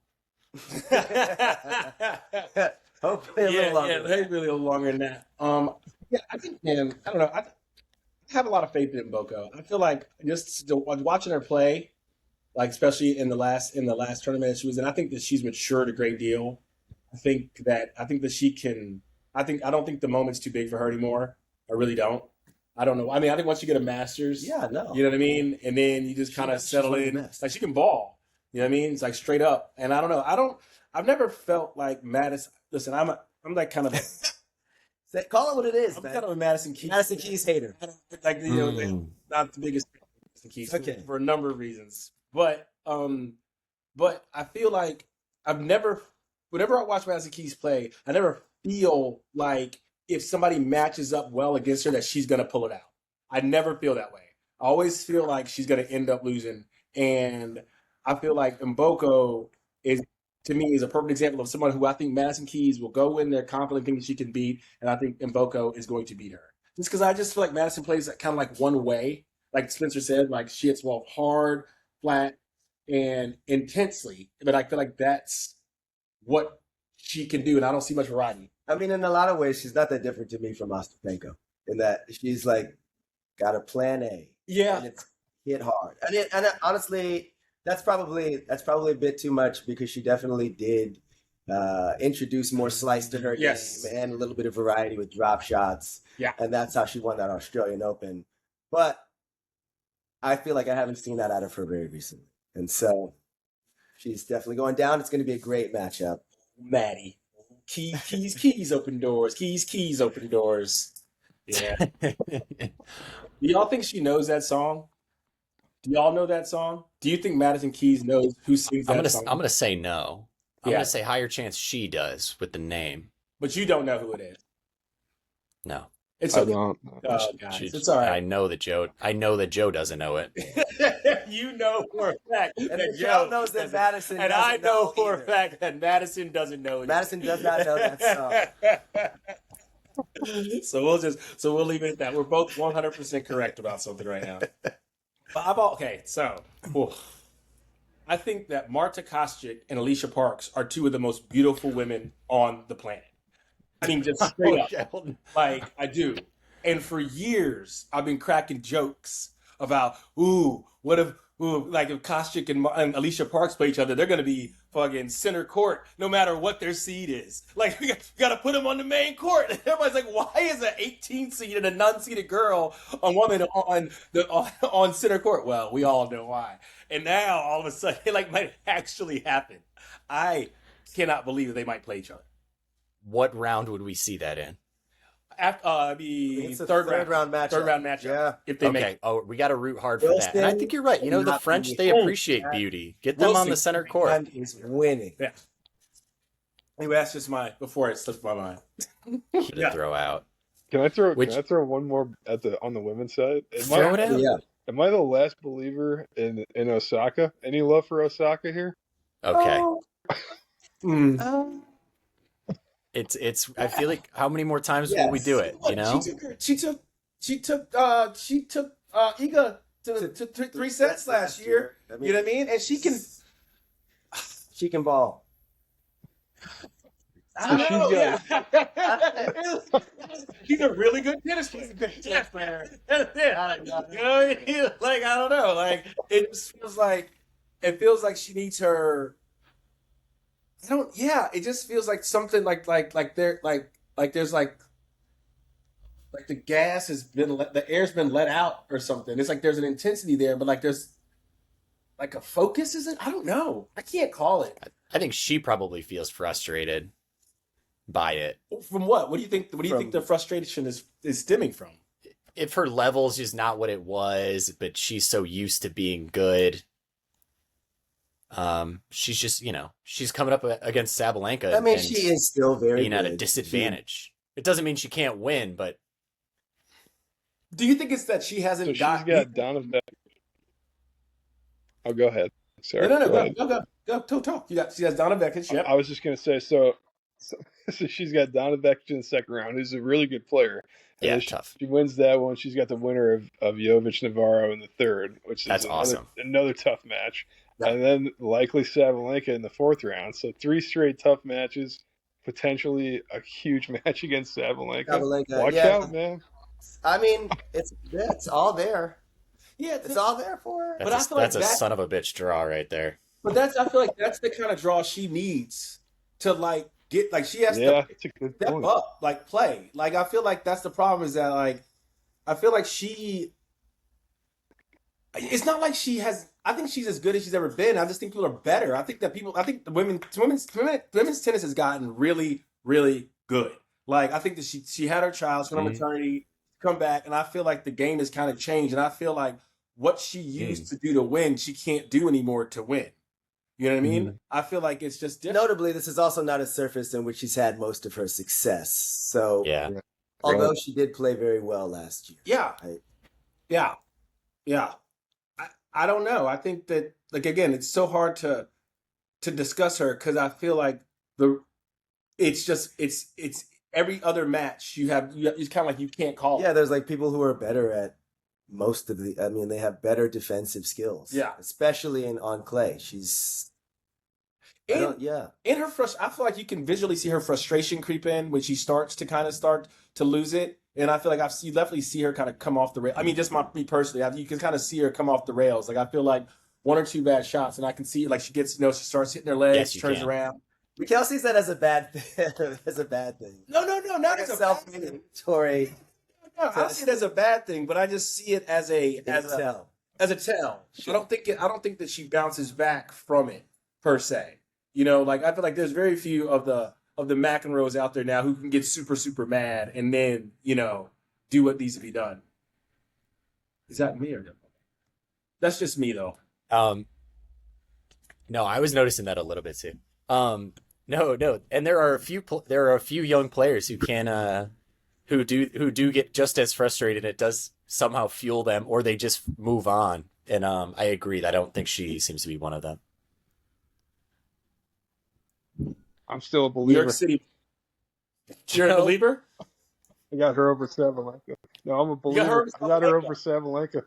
Hopefully a little longer. Really a little longer than that. Yeah, I think, man, I don't know. I have a lot of faith in Mboko. I feel like just watching her play, like especially in the last tournament that she was in, I think that she's matured a great deal. I think that she can. I don't think the moment's too big for her anymore. I really don't. I don't know. I mean, I think once you get a Masters, Yeah, no. you know what I mean, and then you just kind of settle one of the in. best. Like she can ball. You know what I mean? It's like straight up. And I don't know. I've never felt like Madison. Listen, I'm like kind of. Call it what it is, I'm man. kind of a Madison Keys. Madison Keys hater. I don't like not the biggest Madison Keys for a number of reasons, but I feel like whenever I watch Madison Keys play, I never feel like if somebody matches up well against her that she's gonna pull it out. I never feel that way. I always feel like she's gonna end up losing, and I feel like Mboko to me is a perfect example of someone who I think Madison Keys will go in there confident thinking she can beat, and I think Mboko is going to beat her. Just because I just feel like Madison plays kind of like one way, like Spencer said, like she hits well hard, flat, and intensely. But I feel like that's what she can do, and I don't see much variety. I mean, in a lot of ways, she's not that different to me from Ostapenko in that she's like got a plan A. Yeah, and it's hit hard. And honestly, that's probably a bit too much because she definitely did introduce more slice to her game and a little bit of variety with drop shots. Yeah, and that's how she won that Australian Open. But I feel like I haven't seen that out of her very recently, and so she's definitely going down. It's going to be a great matchup. Maddie. Keys open doors. Keys open doors. Yeah. Do y'all think she knows that song? Do y'all know that song? Do you think Madison Keys knows who sings that song? I'm gonna say no. I'm gonna say higher chance she does with the name. But you don't know who it is. No. It's okay. Oh, guys, it's all right. I know that Joe doesn't know it. You know for a fact And that Joe knows that Madison and doesn't I know for a either. fact that Madison doesn't know it. Madison does not know that song. So we'll leave it at that. We're both 100% correct about something right now. But I think that Marta Kostyuk and Alicia Parks are two of the most beautiful women on the planet. I mean, just straight up. Like, I do. And for years, I've been cracking jokes about, if Kostyuk and Alicia Parks play each other, they're going to be fucking center court, no matter what their seed is. Like, we got to put them on the main court. And everybody's like, why is an 18 seed and a non-seeded girl on woman on center court? Well, we all know why. And now all of a sudden, it like might actually happen. I cannot believe that they might play each other. What round would we see that in? After It's a third round matchup. Third round matchup. Yeah. If they Okay. make it. Oh, we got to root hard for that. And I think you're right. You know, the French, they appreciate beauty. Get them on the center court. Wilson is winning. Yeah. Anyway, that's just before it slips my mind. To throw out. Can I throw one more on the women's side? Throw it out. Yeah. Am I the last believer in Osaka? Any love for Osaka here? Okay. Mm. It's. I feel like how many more times will we do it? You know. She took Iga to 3 sets last year. You know what I mean? And she can ball. I don't know. Yeah. He's a really good tennis player. That's it. You know what I mean? Like, I don't know. Like, it just feels like she needs her. I don't. Yeah, it just feels like something like there's the gas has been the air's been let out or something. It's like there's an intensity there, but like there's like a focus. Is it? I don't know. I can't call it. I think she probably feels frustrated by it. From what? What do you think? What do you think the frustration is stemming from? If her level's just not what it was, but she's so used to being good. She's just, she's coming up against Sabalenka. I mean, she is still very being good. at a disadvantage. It doesn't mean she can't win, but do you think it's that she hasn't She's got Donovan. Oh, go ahead. Sorry. Go talk. She has Donna Vekic. Yep. I was just gonna say so she's got Donna Vekic in the second round, who's a really good player. And tough. She wins that one. She's got the winner of Jovic Navarro in the third, which is another tough match. Yeah. And then likely Sabalenka in the fourth round. So 3 straight tough matches, potentially a huge match against Sabalenka. Watch out, man. I mean, it's all there. Yeah, it's all there for her. That's a son of a bitch draw right there. But I feel like that's the kind of draw she needs to like get like she has to step up, like play. Like I feel like that's the problem is that like I feel like it's not like she has. I think she's as good as she's ever been. I just think people are better. I think the women's tennis has gotten really, really good. Like I think that she had her child, she went on maternity, come back, and I feel like the game has kind of changed. And I feel like what she used to do to win, she can't do anymore to win. You know what I mean? I feel like it's just different. Notably, this is also not a surface in which she's had most of her success. So, although she did play very well last year. Yeah. I don't know. I think that, like, again, it's so hard to discuss her because I feel like it's every other match it's kind of like you can't call it. Yeah, there's like people who are better at most of they have better defensive skills. Yeah. Especially on clay. In her I feel like you can visually see her frustration creep in when she starts to lose it. And I feel like you definitely see her kind of come off the rails. I mean, just me personally, you can kind of see her come off the rails. Like I feel like 1 or 2 bad shots, and I can see like she gets, she starts hitting her legs, turns around. Mikal sees that as a bad thing. As a bad thing. No, not as a self-mandatory. No, I see it as a bad thing, but I just see it as a tell. As a tell. Sure. I don't think that she bounces back from it per se. Like I feel like there's very few of the McEnroes out there now who can get super, super mad and then, do what needs to be done. Is that me or no? That's just me though. No, I was noticing that a little bit too. No. And there are a few young players who can, who do get just as frustrated. It does somehow fuel them or they just move on. And, I agree. I don't think she seems to be one of them. I'm still a believer. New York City. You're a believer? I got her over Sabalenka. No, I'm a believer. I got her over Sabalenka.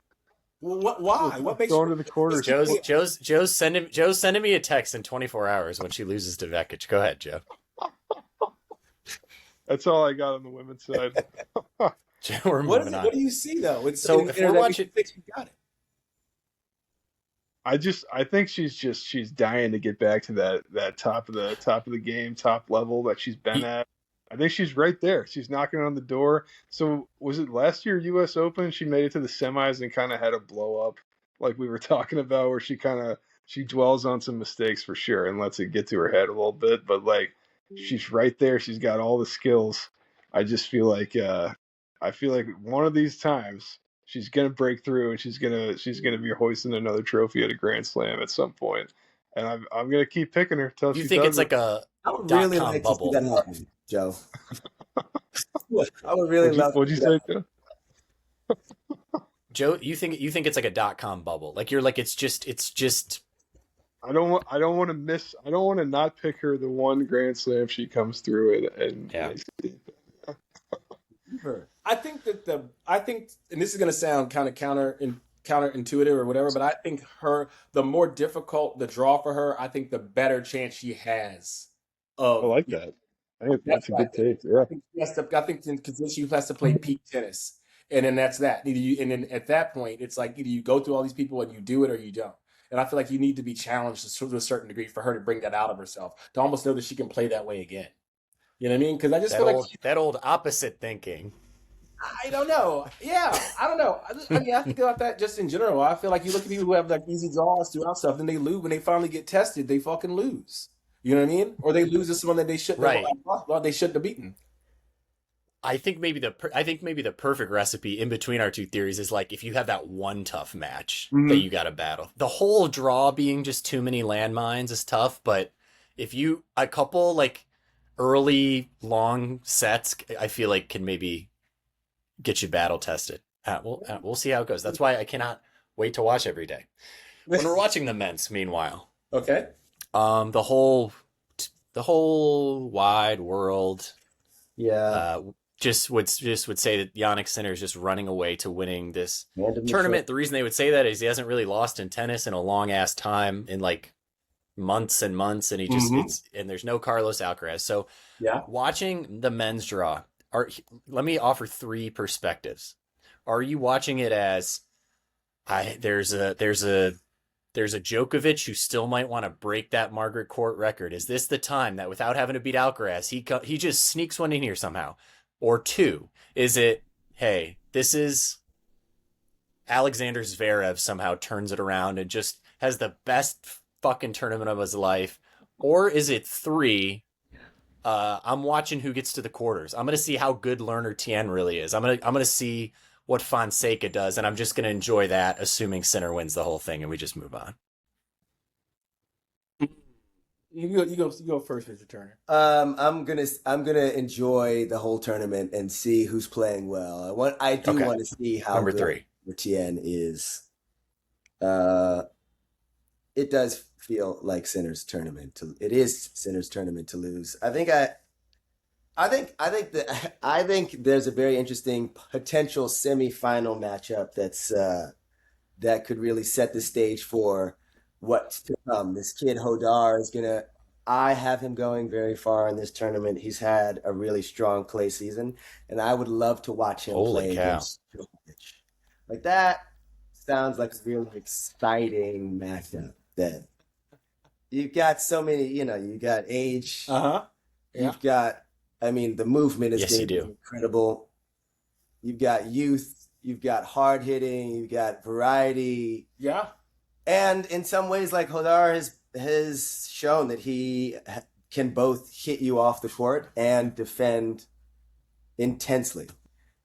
Well, why? What makes going to the quarters? Joe's sending me a text in 24 hours when she loses to Vekic. Go ahead, Joe. That's all I got on the women's side. Joe, we're moving on. What do you see though? So if we're watching, you got it. I think she's dying to get back to that top of the game, top level that she's been at. I think she's right there. She's knocking on the door. So was it last year US Open? She made it to the semis and kind of had a blow up, like we were talking about, where she dwells on some mistakes for sure and lets it get to her head a little bit. But like she's right there. She's got all the skills. I just feel like one of these times she's gonna break through and she's gonna be hoisting another trophy at a Grand Slam at some point. And I'm gonna keep picking her till You she think does it's it. like a I would dot really com like bubble? to see that happen, Joe. I would really love. What'd you say, Joe? Joe, you think it's like a .com bubble? Like you're like it's just I don't want to not pick her the one Grand Slam she comes through and Yeah. I think and this is going to sound kind of counterintuitive or whatever, but I think the more difficult the draw for her, I think the better chance she has of. I like that. I think that's a good take. Yeah. I think because she has to play peak tennis, and then that's that. And then at that point, it's like either you go through all these people and you do it or you don't. And I feel like you need to be challenged to a certain degree for her to bring that out of herself, to almost know that she can play that way again. You know what I mean? Because I just feel like that old opposite thinking. I don't know. Yeah, I don't know. I mean, I think about that just in general. I feel like you look at people who have like easy draws throughout stuff, then they lose when they finally get tested. They fucking lose. You know what I mean? Or they lose to someone that they shouldn't. Right. They shouldn't have beaten. I think maybe the perfect recipe in between our two theories is like if you have that one tough match that you got to battle. The whole draw being just too many landmines is tough, but if you a couple like early long sets, I feel like can maybe get you battle tested. We'll see how it goes. That's why I cannot wait to watch every day. When we're watching the men's, meanwhile, Okay. the whole wide world, just would say that Jannik Sinner is just running away to winning this tournament. The reason they would say that is he hasn't really lost in tennis in a long ass time, in like months and months, and he just and there's no Carlos Alcaraz. So watching the men's draw, let me offer three perspectives. Are you watching it as there's a Djokovic who still might want to break that Margaret Court record? Is this the time that without having to beat Alcaraz, he just sneaks one in here somehow? Or two, is it, hey, this is Alexander Zverev somehow turns it around and just has the best fucking tournament of his life? Or is it three, I'm watching who gets to the quarters. I'm going to see how good Lerner Tien really is. I'm going to see what Fonseca does, and I'm just going to enjoy that, assuming Sinner wins the whole thing and we just move on. You go first, Mr. Turner. I'm gonna enjoy the whole tournament and see who's playing well. I do want to see how Number good three. Tien is. It does feel like Sinner's tournament. It is Sinner's tournament to lose. I think there's a very interesting potential semifinal matchup that could really set the stage for what's to come. This kid Hodar I have him going very far in this tournament. He's had a really strong play season, and I would love to watch him play against Djokovic. Like that sounds like a really exciting matchup. That you've got so many, you got age. You've got, the movement is going to be incredible. You've got youth. You've got hard hitting. You've got variety. Yeah. And in some ways, like Hodar has shown that he can both hit you off the court and defend intensely.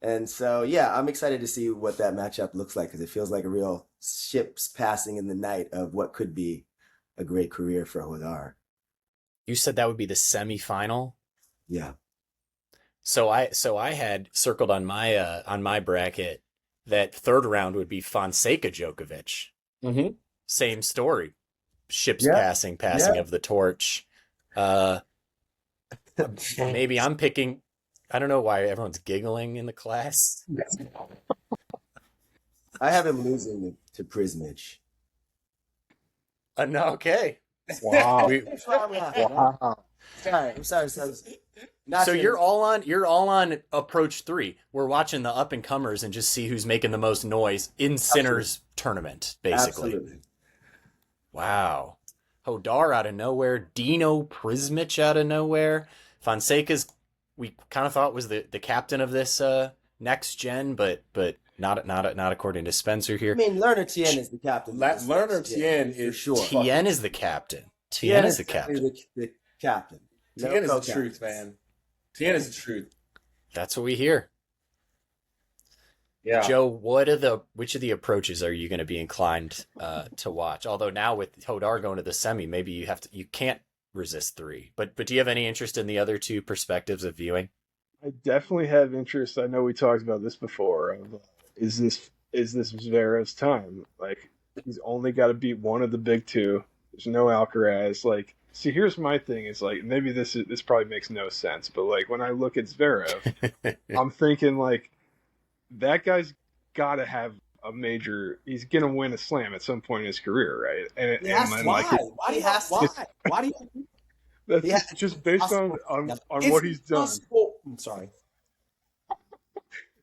And so, I'm excited to see what that matchup looks like, because it feels like a real ships passing in the night of what could be a great career for Hodar. You said that would be the semifinal? Yeah. So I had circled on my bracket that third round would be Fonseca Djokovic. Mm-hmm. Same story. Ships passing of the torch. Maybe I'm picking. I don't know why everyone's giggling in the class. I have him losing to Prismic. No, okay. Wow. Wow. I'm sorry. So you're all on approach 3. We're watching the up and comers and just see who's making the most noise in Sinner's tournament, basically. Absolutely. Wow. Hodar out of nowhere. Dino Prismic out of nowhere. Fonseca's, we kind of thought was the captain of this next gen, but not according to Spencer here. I mean, Lerner Tien is the captain. Lerner Tien is for sure. Tien is the captain. Tien is the captain. The captain. Tien is the truth, man. Tien is the truth. That's what we hear. Yeah. Joe, which of the approaches are you going to be inclined to watch? Although now with Hodar going to the semi, maybe you can't resist 3. But do you have any interest in the other 2 perspectives of viewing? I definitely have interest. I know we talked about this before. Is this Zverev's time? Like, he's only got to beat one of the big 2. There's no Alcaraz. Like, see, here's my thing. Is like, maybe this probably makes no sense, but like when I look at Zverev, I'm thinking like, that guy's got to have a major. He's gonna win a slam at some point in his career, right? And why? Why do you have why? Why do you? That's just based on what he's done. I'm sorry.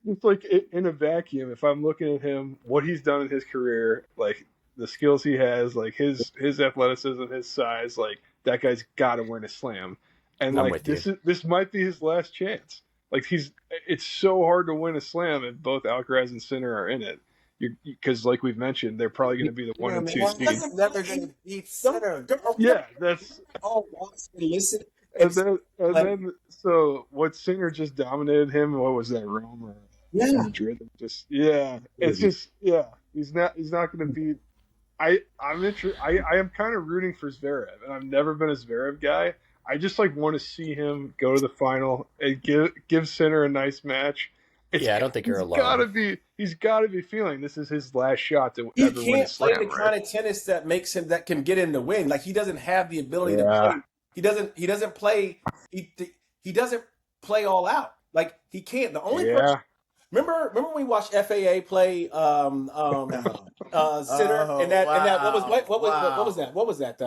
It's like in a vacuum. If I'm looking at him, what he's done in his career, like the skills he has, like his athleticism, his size, like that guy's got to win a slam. And like this might be his last chance. Like it's so hard to win a slam if both Alcaraz and Sinner are in it. Because like we've mentioned, they're probably going to be the 1 and 2 seeds. Never going to beat Sinner. Yeah, that's. Oh, listen. And then, so what Sinner just dominated him? What was that, Rome or Madrid? Just it's just He's not going to beat. I'm interested. I am kind of rooting for Zverev, and I've never been a Zverev guy. I just want to see him go to the final and give Sinner a nice match. I don't think you're alone. He's got to be feeling this is his last shot to he ever win a slam. He can't play the kind of tennis that can get in the win. Like, he doesn't have the ability to play. He doesn't play. He doesn't play all out. Like, he can't. The only person. Remember when we watched FAA play Sinner and that what was that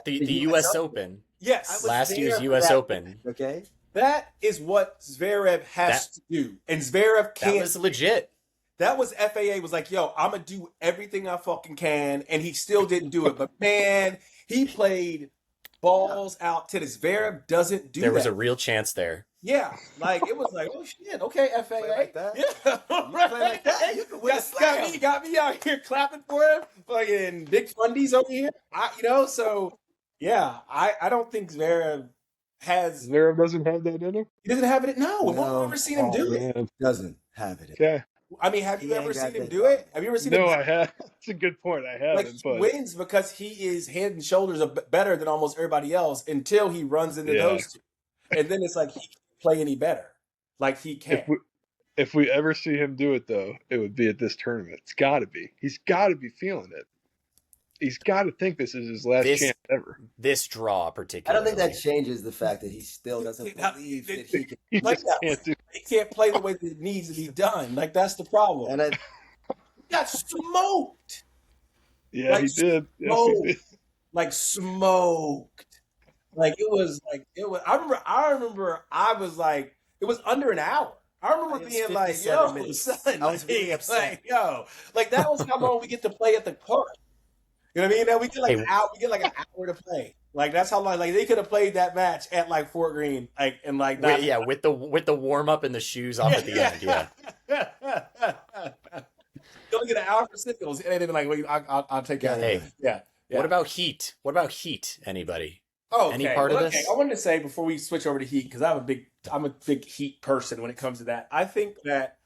the U.S. Open? Yes, last year's U.S. Open. Okay, that is what Zverev has to do, and Zverev can't. That was legit. That was FAA was like, yo, I'm gonna do everything I fucking can, and he still didn't do it. But man, he played balls out tennis. Zverev doesn't do that. There was a real chance there. Yeah, like it was like, oh shit, okay, FAA. Like that? Yeah, right. Play like that. You can win a slam. Got me out here clapping for him, fucking big fundies over here. So yeah, I don't think Zverev doesn't have that in him. He doesn't have it. No, we've never seen him do it. Doesn't have it. Okay. I mean, have you ever seen him do it? Have you ever seen him? No, I have. It's a good point. I haven't. He wins because he is head and shoulders better than almost everybody else until he runs into those 2, and then it's like he can't play any better. Like he can't. If we ever see him do it, though, it would be at this tournament. It's got to be. He's got to be feeling it. He's got to think this is his last chance ever. This draw, particularly. I don't think that changes the fact that he still doesn't believe that he can. He can't play the way that it needs to be done. Like, that's the problem. And he got smoked. Yeah, he did. Smoked. Yes, he did. Like smoked. Like it was. I remember. I was like, it was under an hour. I remember being like, yo, son, I was really upset. Like, yo, like that was how long we get to play at the park. You know what I mean? Now we get like an hour. We get like an hour to play. Like that's how long. Like they could have played that match at like Fort Greene. Like and like with the warm up and the shoes off at the end. Yeah. You only get an hour for signals, and they've been like, "Wait, I'll take care of it." Yeah. What about Heat? Anybody? Oh, any part of this? I wanted to say before we switch over to Heat because I'm a big Heat person when it comes to that. I think that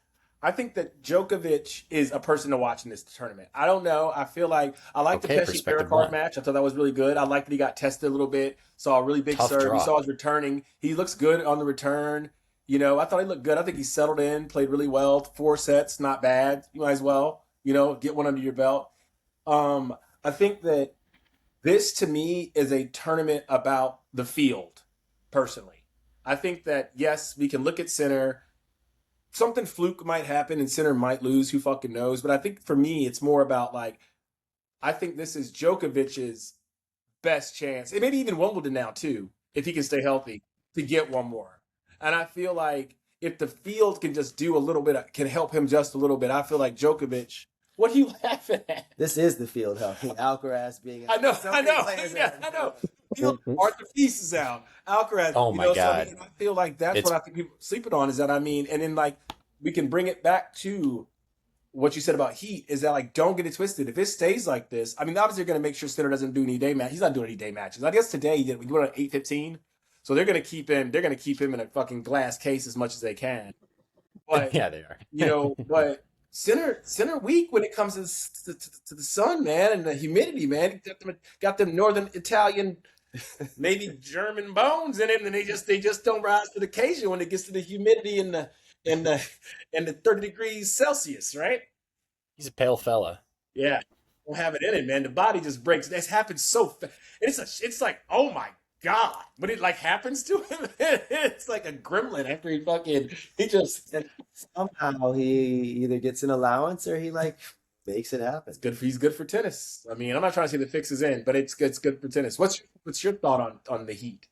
Djokovic is a person to watch in this tournament. I don't know. I feel like I like the Pesci Berrettard match. I thought that was really good. I like that he got tested a little bit. Saw a really big serve. Draw. You saw his returning. He looks good on the return. You know, I thought he looked good. I think he settled in, played really well. 4 sets, not bad. You might as well, get one under your belt. I think that this, to me, is a tournament about the field, personally. I think that, yes, we can look at Sinner. Something fluke might happen and Sinner might lose. Who fucking knows? But I think for me, it's more about I think this is Djokovic's best chance. And maybe even Wimbledon now too, if he can stay healthy, to get one more. And I feel like if the field can just do a little bit, can help him just a little bit, I feel like Djokovic, What are you laughing at? This is the field helping. Alcaraz being. I know, so I many know, players yeah, are- I know. Arthur Pieces out. Alcaraz. Oh my God. So I feel like that's It's- what I think people sleeping on is that and then like we can bring it back to what you said about Heat is that like don't get it twisted. If it stays like this, I mean obviously they're gonna make sure Sinner doesn't do any day match. He's not doing any day matches. I guess today he did. We went on 8:15, so they're gonna keep him. They're gonna keep him in a fucking glass case as much as they can. But yeah, they are. but Sinner weak when it comes to the sun, man, and the humidity, man. Got them northern Italian, maybe German bones in him, and they just don't rise to the occasion when it gets to the humidity and the 30 degrees Celsius, right? He's a pale fella. Yeah, don't have it in it, man. The body just breaks. That's happened so fast. It's like, oh my God, when it like happens to him, it's like a gremlin after he just. And somehow he either gets an allowance or he like makes it happen. He's good for tennis. I mean, I'm not trying to say the fix is in, but it's good for tennis. What's your thought on the Heat?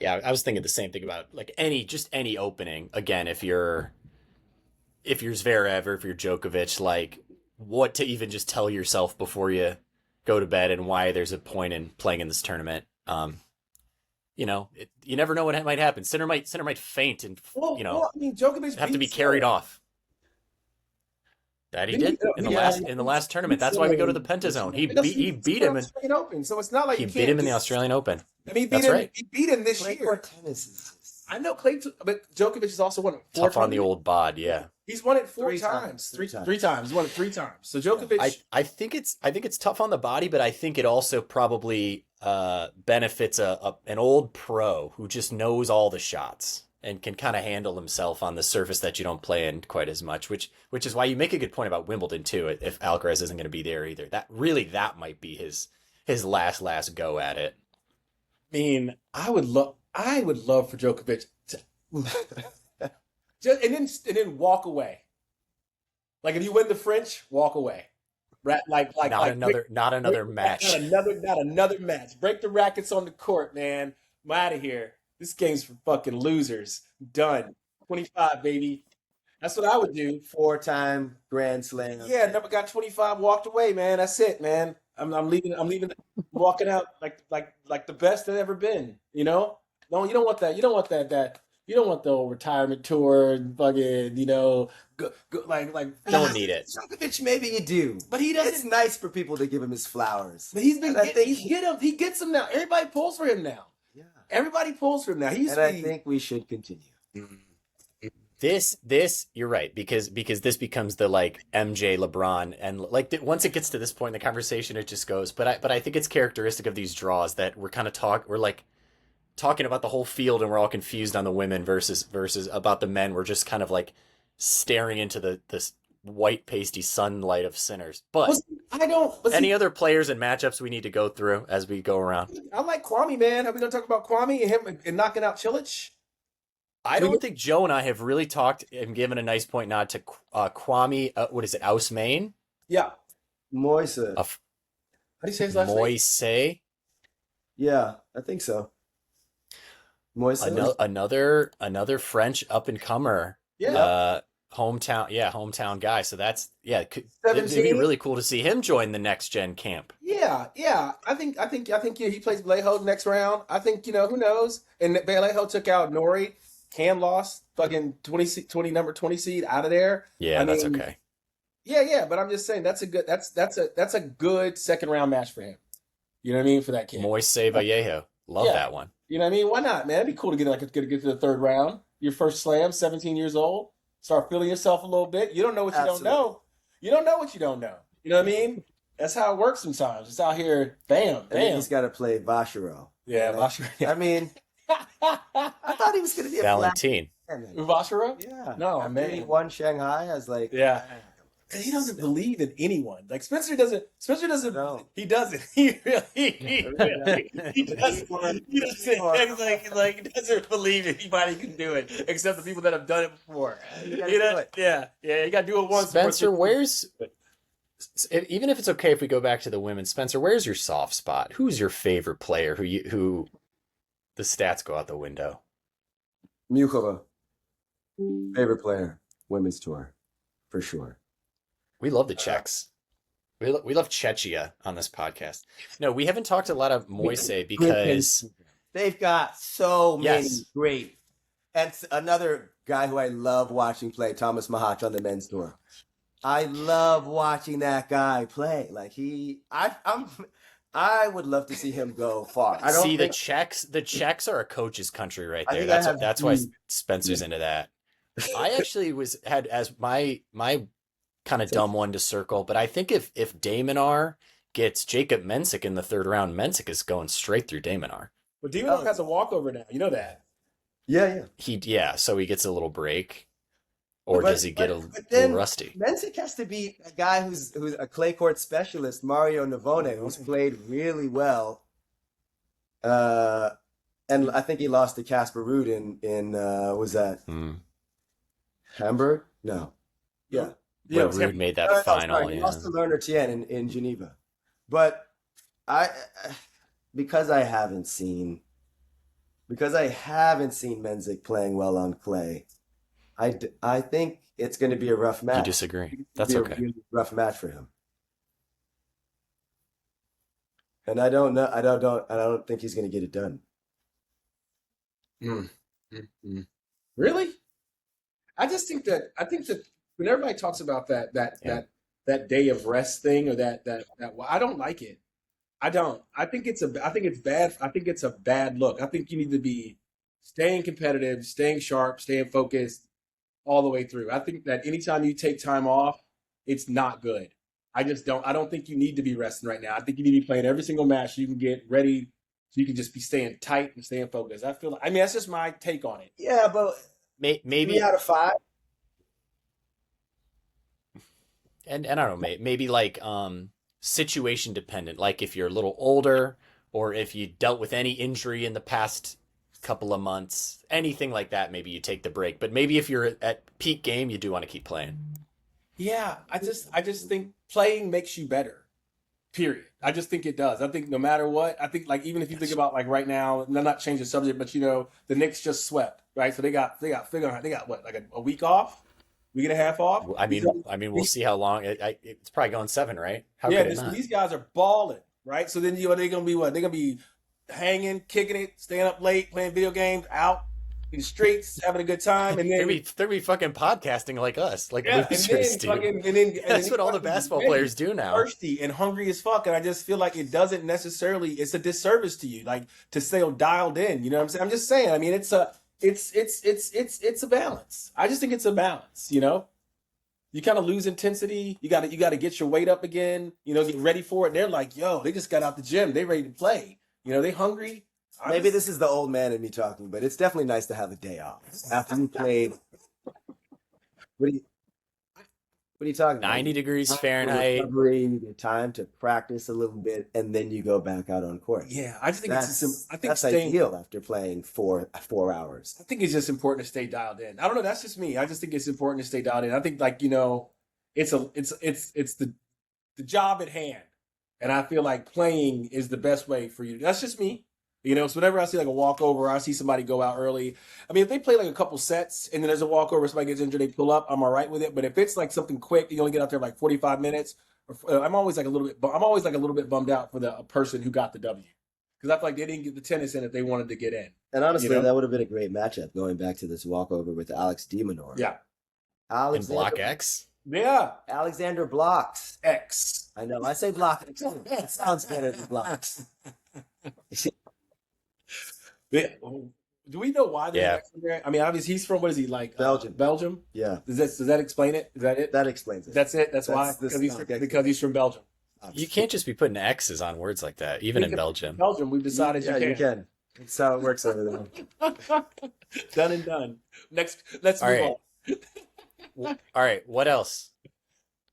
Yeah, I was thinking the same thing about like any opening. Again, if you're Zverev or if you're Djokovic, like what to even just tell yourself before you go to bed and why there's a point in playing in this tournament. You never know what might happen. Sinner might faint and I mean, Djokovic have to be carried off. That he did in the last tournament. That's why we go to the Pentazone. He beat him in Open, so it's not like he beat him in the Australian Open. I mean, That's right. He beat him this year. Tennis is I know Clay, but Djokovic has also won it 4 Tough on the times. old bod, yeah. He's won it 4 Three times. times. Three times. He's won it 3 times. So Djokovic. I think it's tough on the body, but I think it also probably benefits an old pro who just knows all the shots and can kind of handle himself on the surface that you don't play in quite as much, which is why you make a good point about Wimbledon too. If Alcaraz isn't going to be there either, that might be his last go at it. I mean, I would love for Djokovic to just and then walk away. Like if you win the French, walk away. Not another match. Not another match. Break the rackets on the court, man. I'm out of here. This game's for fucking losers. Done. 25, baby. That's what I would do. 4-time Grand Slam. Yeah, never got 25. Walked away, man. That's it, man. I'm leaving. Walking out like the best that ever been. You know? No, you don't want that. You don't want that. You don't want the old retirement tour and fucking, like. Don't need it. Djokovic, maybe you do, But he doesn't. It's nice for people to give him his flowers. But he gets them now. Everybody pulls for him now. Yeah. Everybody pulls for him now. I think we should continue. This you're right, because this becomes the like MJ LeBron, and like once it gets to this point in the conversation it just goes, but I think it's characteristic of these draws that we're talking about the whole field and we're all confused on the women versus about the men. We're just kind of like staring into this white pasty sunlight of Sinners. But any other players and matchups we need to go through as we go around? I like Kwame, man. Are we gonna talk about Kwame and him and knocking out Chilich? I don't think Joe and I have really talked and given a nice point nod to Kwame. What is it? Ousmane? Yeah. Moise. How do you say his last name? Moise. Yeah, I think so. Moise. Another French up and comer. Yeah. Hometown guy. So that's it'd be really cool to see him join the next gen camp. Yeah. I think he plays Vallejo next round. I think who knows. And Vallejo took out Nori. Cam lost fucking 20 number 20 seed out of there. Yeah, that's okay. Yeah, but I'm just saying that's a good second round match for him. You know what I mean, for that kid. Moise Vallejo. Love that one. You know what I mean? Why not, man? It'd be cool to get to the third round. Your first slam, 17 years old. Start feeling yourself a little bit. You don't know what you don't know. You don't know what you don't know. You know what I mean? That's how it works sometimes. It's out here, bam. He's got to play Vachereau. Yeah, Vachereau. I mean, I thought he was going to be a Valentine. Vachereau? Yeah. No, man. He won Shanghai. I was like, yeah. He doesn't believe in anyone. Like Spencer doesn't. No. He doesn't. He doesn't. He doesn't believe anybody can do it except the people that have done it before. You gotta do it. Yeah. You got to do it once. Spencer, even if it's okay if we go back to the women, Spencer, where's your soft spot? Who's your favorite player who the stats go out the window? Mikal, favorite player, women's tour, for sure. We love the Czechs. We love Czechia on this podcast. No, we haven't talked a lot of Moise because they've got so many Yes. great. And another guy who I love watching play, Thomas Mahach on the men's tour. I love watching that guy play. Like I would love to see him go far. I don't see think, the Czechs are a coach's country right I there. think I have That's why the- Spencer's into that. I actually had as my kind of dumb one to circle, but I think if Daminar gets Jacob Mensik in the third round, Mensik is going straight through Daminar. But Demon has a walkover now. You know that. Yeah. So he gets a little break, or does he get a but then little rusty? Mensik has to be a guy who's a clay court specialist, Mario Navone, who's played really well. And I think he lost to Casper Ruud in was that Hamburg? No. Yeah. Where it was Ruud him. made that No, final. sorry, he Yeah. lost to Lerner Tien in Geneva. But because I haven't seen Mensik playing well on clay, I think it's going to be a rough match. You disagree? That's Be a okay. really rough match for him. And I don't think he's going to get it done. Really? I think that when everybody talks about that day of rest thing or that I don't like it. I don't. I think it's bad. I think it's a bad look. I think you need to be staying competitive, staying sharp, staying focused all the way through. I think that anytime you take time off, it's not good. I don't think you need to be resting right now. I think you need to be playing every single match so you can get ready, so you can just be staying tight and staying focused. That's just my take on it. Yeah, but Maybe 3 out of 5. and I don't know, maybe like situation dependent. Like if you're a little older, or if you dealt with any injury in the past couple of months, anything like that, maybe you take the break. But maybe if you're at peak game, you do want to keep playing. Yeah, I just think playing makes you better. Period. I just think it does. I think no matter what, I think like even if you think about like right now, and I'm not changing the subject, but the Knicks just swept, right? So they got what, like a week off, week and a half off. I mean, we'll see how long. It's probably going 7, right? How Yeah, could it not? these guys are balling, right? So then they're gonna be what? They're gonna be hanging, kicking it, staying up late, playing video games, out in the streets, having a good time, and then They'll be fucking podcasting like us, like yeah, losers, dude. That's what all the basketball players do now. Thirsty and hungry as fuck, and I just feel like it doesn't necessarily. It's a disservice to you, like to stay dialed in. You know what I'm saying? I'm just saying. I mean, it's a balance. I just think it's a balance. You kind of lose intensity. You got to get your weight up again. Get ready for it. And they're like, yo, they just got out the gym. They ready to play. They hungry. Maybe this is the old man in me talking, but it's definitely nice to have a day off after you played. What are you talking about? 90 degrees Fahrenheit. Recovery, you get time to practice a little bit, and then you go back out on court. Yeah, I just think that's ideal after playing 4 hours. I think it's just important to stay dialed in. I don't know. That's just me. I just think it's important to stay dialed in. I think it's the job at hand, and I feel like playing is the best way for you. That's just me. So whenever I see like a walkover, I see somebody go out early. I mean, if they play like a couple sets and then there's a walkover, somebody gets injured, they pull up, I'm all right with it. But if it's like something quick, you only get out there like 45 minutes. I'm always like a little bit bummed out for the person who got the W, because I feel like they didn't get the tennis in if they wanted to get in. And honestly, that would have been a great matchup going back to this walkover with Alex de Minaur. Yeah, In Block X. Yeah, Alexander Blocks. X. I know. I say Block. It sounds better than Blocks. Do we know why there's X in there? I mean, obviously he's from, what is he, like Belgium? Belgium. Yeah. Does that explain it? Is that it? That explains it. That's it. That's why. Because he's from Belgium. You can't just be putting X's on words like that, even in Belgium. Belgium, we've decided you can. That's how it works over there. Done and done. Next, let's move on. All right. What else?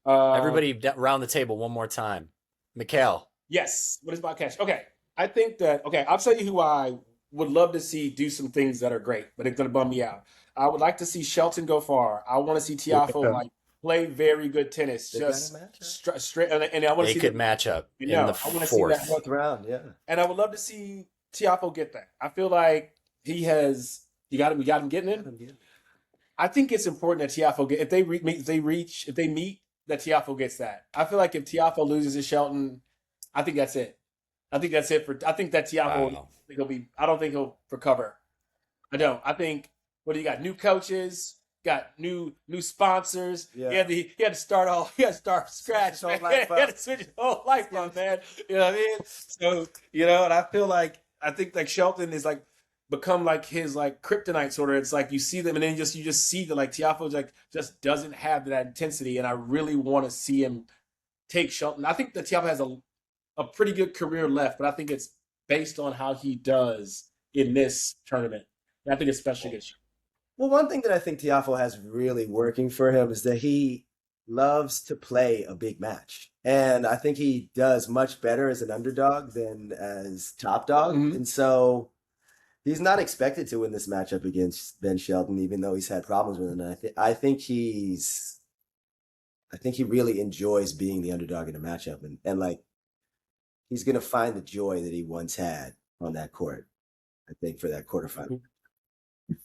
Everybody around the table one more time. Mikal. Yes. What is my catch? Okay. I think that, I'll tell you who I would love to see do some things that are great, but it's going to bum me out. I would like to see Shelton go far. I want to see Tiafoe play very good tennis. Just straight. And I want to see they could match up in the I want to see that fourth round, yeah. And I would love to see Tiafoe get that. I feel like we got him getting in. I think it's important that Tiafoe if they meet that Tiafoe gets that. I feel like if Tiafoe loses to Shelton, I think that's it. I think that's it for. I think that Tiafoe. Wow. I don't think he'll recover. I don't. I think. What do you got? New coaches. Got new sponsors. Yeah. He had to start from scratch. Switch his whole Man. life He had up. to switch his whole life up, man. You know what I mean? So and I feel like I think like Shelton is like become like his like kryptonite sort of. It's like you see them and then you just see that like Tiafoe like just doesn't have that intensity, and I really want to see him take Shelton. I think that Tiafoe has a pretty good career left, but I think it's based on how he does in this tournament. And I think especially against. Well, one thing that I think Tiafoe has really working for him is that he loves to play a big match. And I think he does much better as an underdog than as top dog. Mhm. And so he's not expected to win this matchup against Ben Shelton, even though he's had problems with him. And I think he really enjoys being the underdog in a matchup. And like, he's going to find the joy that he once had on that court, I think, for that quarterfinal.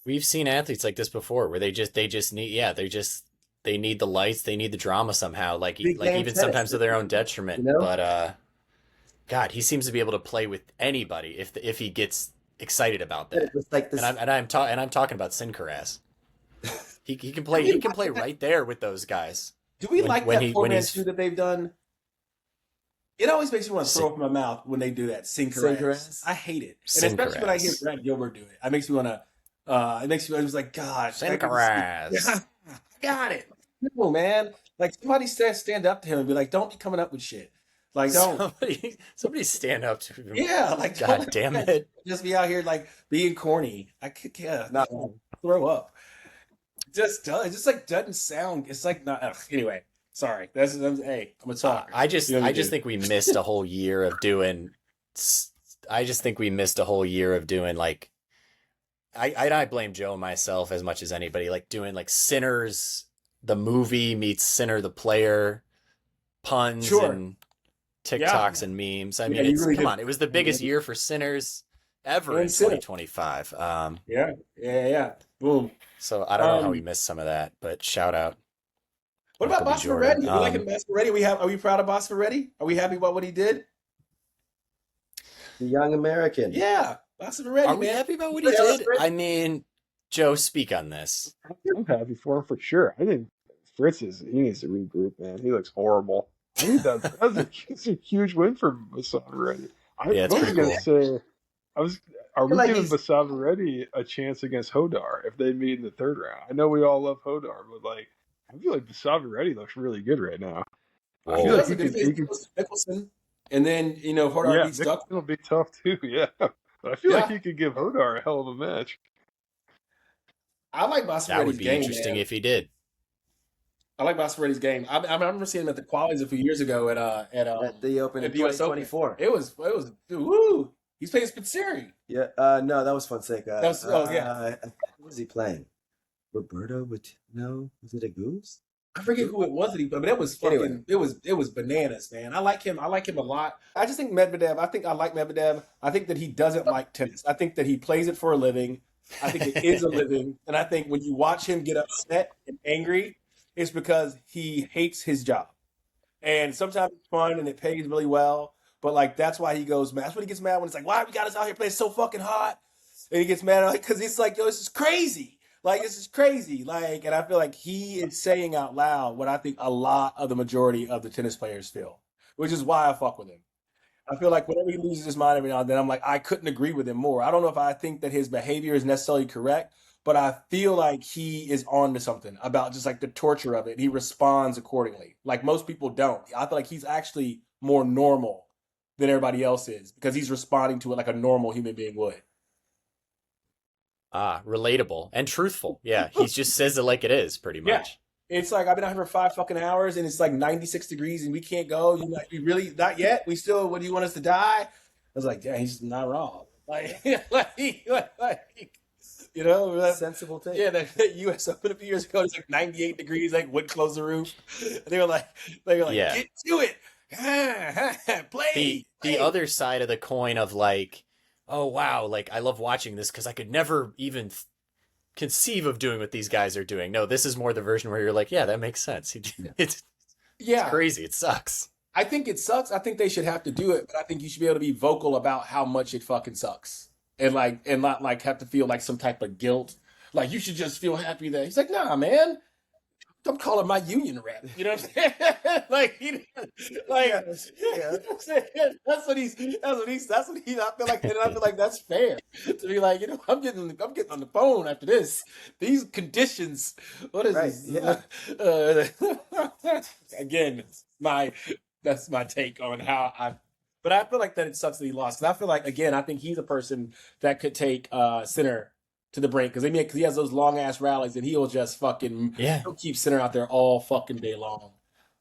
We've seen athletes like this before where they just need they need the lights, they need the drama somehow, like Big game even tennis, sometimes to their own detriment. you know? But God, he seems to be able to play with anybody if he gets excited about that. It's like this. And I'm talking about Sincaraz. He can play right there with those guys. Do we like that when format he's too that they've done? It always makes me want to throw up in my mouth when they do that. Sincaraz. I hate it, and especially when I hear Sincaraz. Brad Gilbert do it. It makes me want to. It makes me. I was like, God, Sincaraz. I got it. No, man. Like somebody stand up to him and be like, "Don't be coming up with shit." Like, don't. Somebody stand up to him. Yeah, like, God don't damn it. just be out here like being corny. I could, not throw up. It just like doesn't sound. It's like not. Anyway, sorry. Hey, I'm a talker. I just think we missed a whole year of doing. I just think we missed a whole year of doing like. I blame Joe and myself as much as anybody. Like doing like Sinners, the movie meets Sinner the player, puns and TikToks and memes. I mean, come on. It was the biggest year for Sinners ever in 2025. Yeah. Boom. So I don't know how we missed some of that, but shout out. What about Uncle B. Bosfaretti? Jordan. You like Bosfaretti? Are we proud of Bosfaretti? Are we happy about what he did? The young American. Yeah. Bosfaretti, Are we happy about what he did? I mean, Joe, speak on this. I'm happy for him for sure. I think he needs to regroup, man. He looks horrible. I think that's a huge win for Bosfaretti. Yeah, it's pretty cool. Are we giving Bosfaretti a chance against Hodar if they meet in the third round? I know we all love Hodar, but like, I feel like Bosfaretti looks really good right now. I feel like he can Nicholson, and then Hodar beats Duck. It'll be tough too, yeah. But I feel like he could give Hodar a hell of a match. I like Bosfaretti's game. That would be interesting if he did. I like Bosfaretti's game. I remember seeing him at the qualies a few years ago at the Open in 2024. It was woo. He's playing Spitzeri. Yeah. No, that was Fonseca. That was who was he playing? Roberto? No, was it a goose? I forget who it was that he played, but it was fucking. Anyway. It was bananas, man. I like him. I like him a lot. I just think Medvedev. I like Medvedev. I think that he doesn't like tennis. I think that he plays it for a living. I think it is a living, and I think when you watch him get upset and angry, it's because he hates his job. And sometimes it's fun and it pays really well, but like that's why he goes mad. That's when he gets mad when it's like, why we got us out here playing so fucking hot? And he gets mad because it's like, yo, this is crazy. Like, this is crazy. Like, and I feel like he is saying out loud what I think a lot of the majority of the tennis players feel, which is why I fuck with him. I feel like whenever he loses his mind every now and then, I'm like, I couldn't agree with him more. I don't know if I think that his behavior is necessarily correct, but I feel like he is on to something about just like the torture of it. He responds accordingly. Like most people don't. I feel like he's actually more normal than everybody else is because he's responding to it like a normal human being would. Relatable and truthful. Yeah, he just says it like it is, pretty much. Yeah. It's like I've been out here for 5 fucking hours and it's like 96 degrees and we can't go. You really not yet? We still? What do you want us to die? I was like, yeah, he's not wrong. Like sensible take. Yeah, that U.S. Open a few years ago, it's like 98 degrees, like wouldn't close the roof. And they were like, yeah. Get to it, play. The other side of the coin of like, oh wow, like I love watching this because I could never even conceive of doing what these guys are doing. No, this is more the version where you're like, yeah, that makes sense. It's Yeah, crazy. It sucks. I think it sucks. I think they should have to do it, but I think you should be able to be vocal about how much it fucking sucks, and not like have to feel like some type of guilt. Like you should just feel happy that he's like, nah, man. I'm calling my union rep. You know what I'm saying? like, Yes, you know what I'm saying? That's what he's. I feel like, and I feel like that's fair to be like, I'm getting on the phone after this. These conditions. What is Right, this? yeah. Again, that's my take on how I. But I feel like that it sucks that he lost. And I feel like I think he's a person that could take center to the brink because he has those long ass rallies and he'll just fucking he'll keep center out there all fucking day long,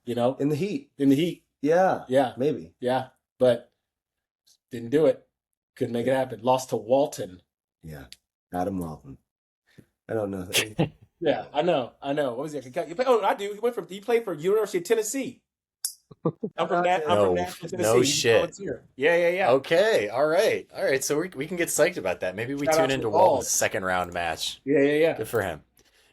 In the heat. Yeah, Maybe. yeah, but didn't do it. Couldn't make it happen. Lost to Walton. Yeah, Adam Walton. I don't know. Yeah, I know. What was it? I do. He played for University of Tennessee. I'm from Nashville, Tennessee. No shit. Yeah. Okay. All right. So we can get psyched about that. Maybe we Shout tune out to into Paul. Walton's second round match. Yeah. Good for him.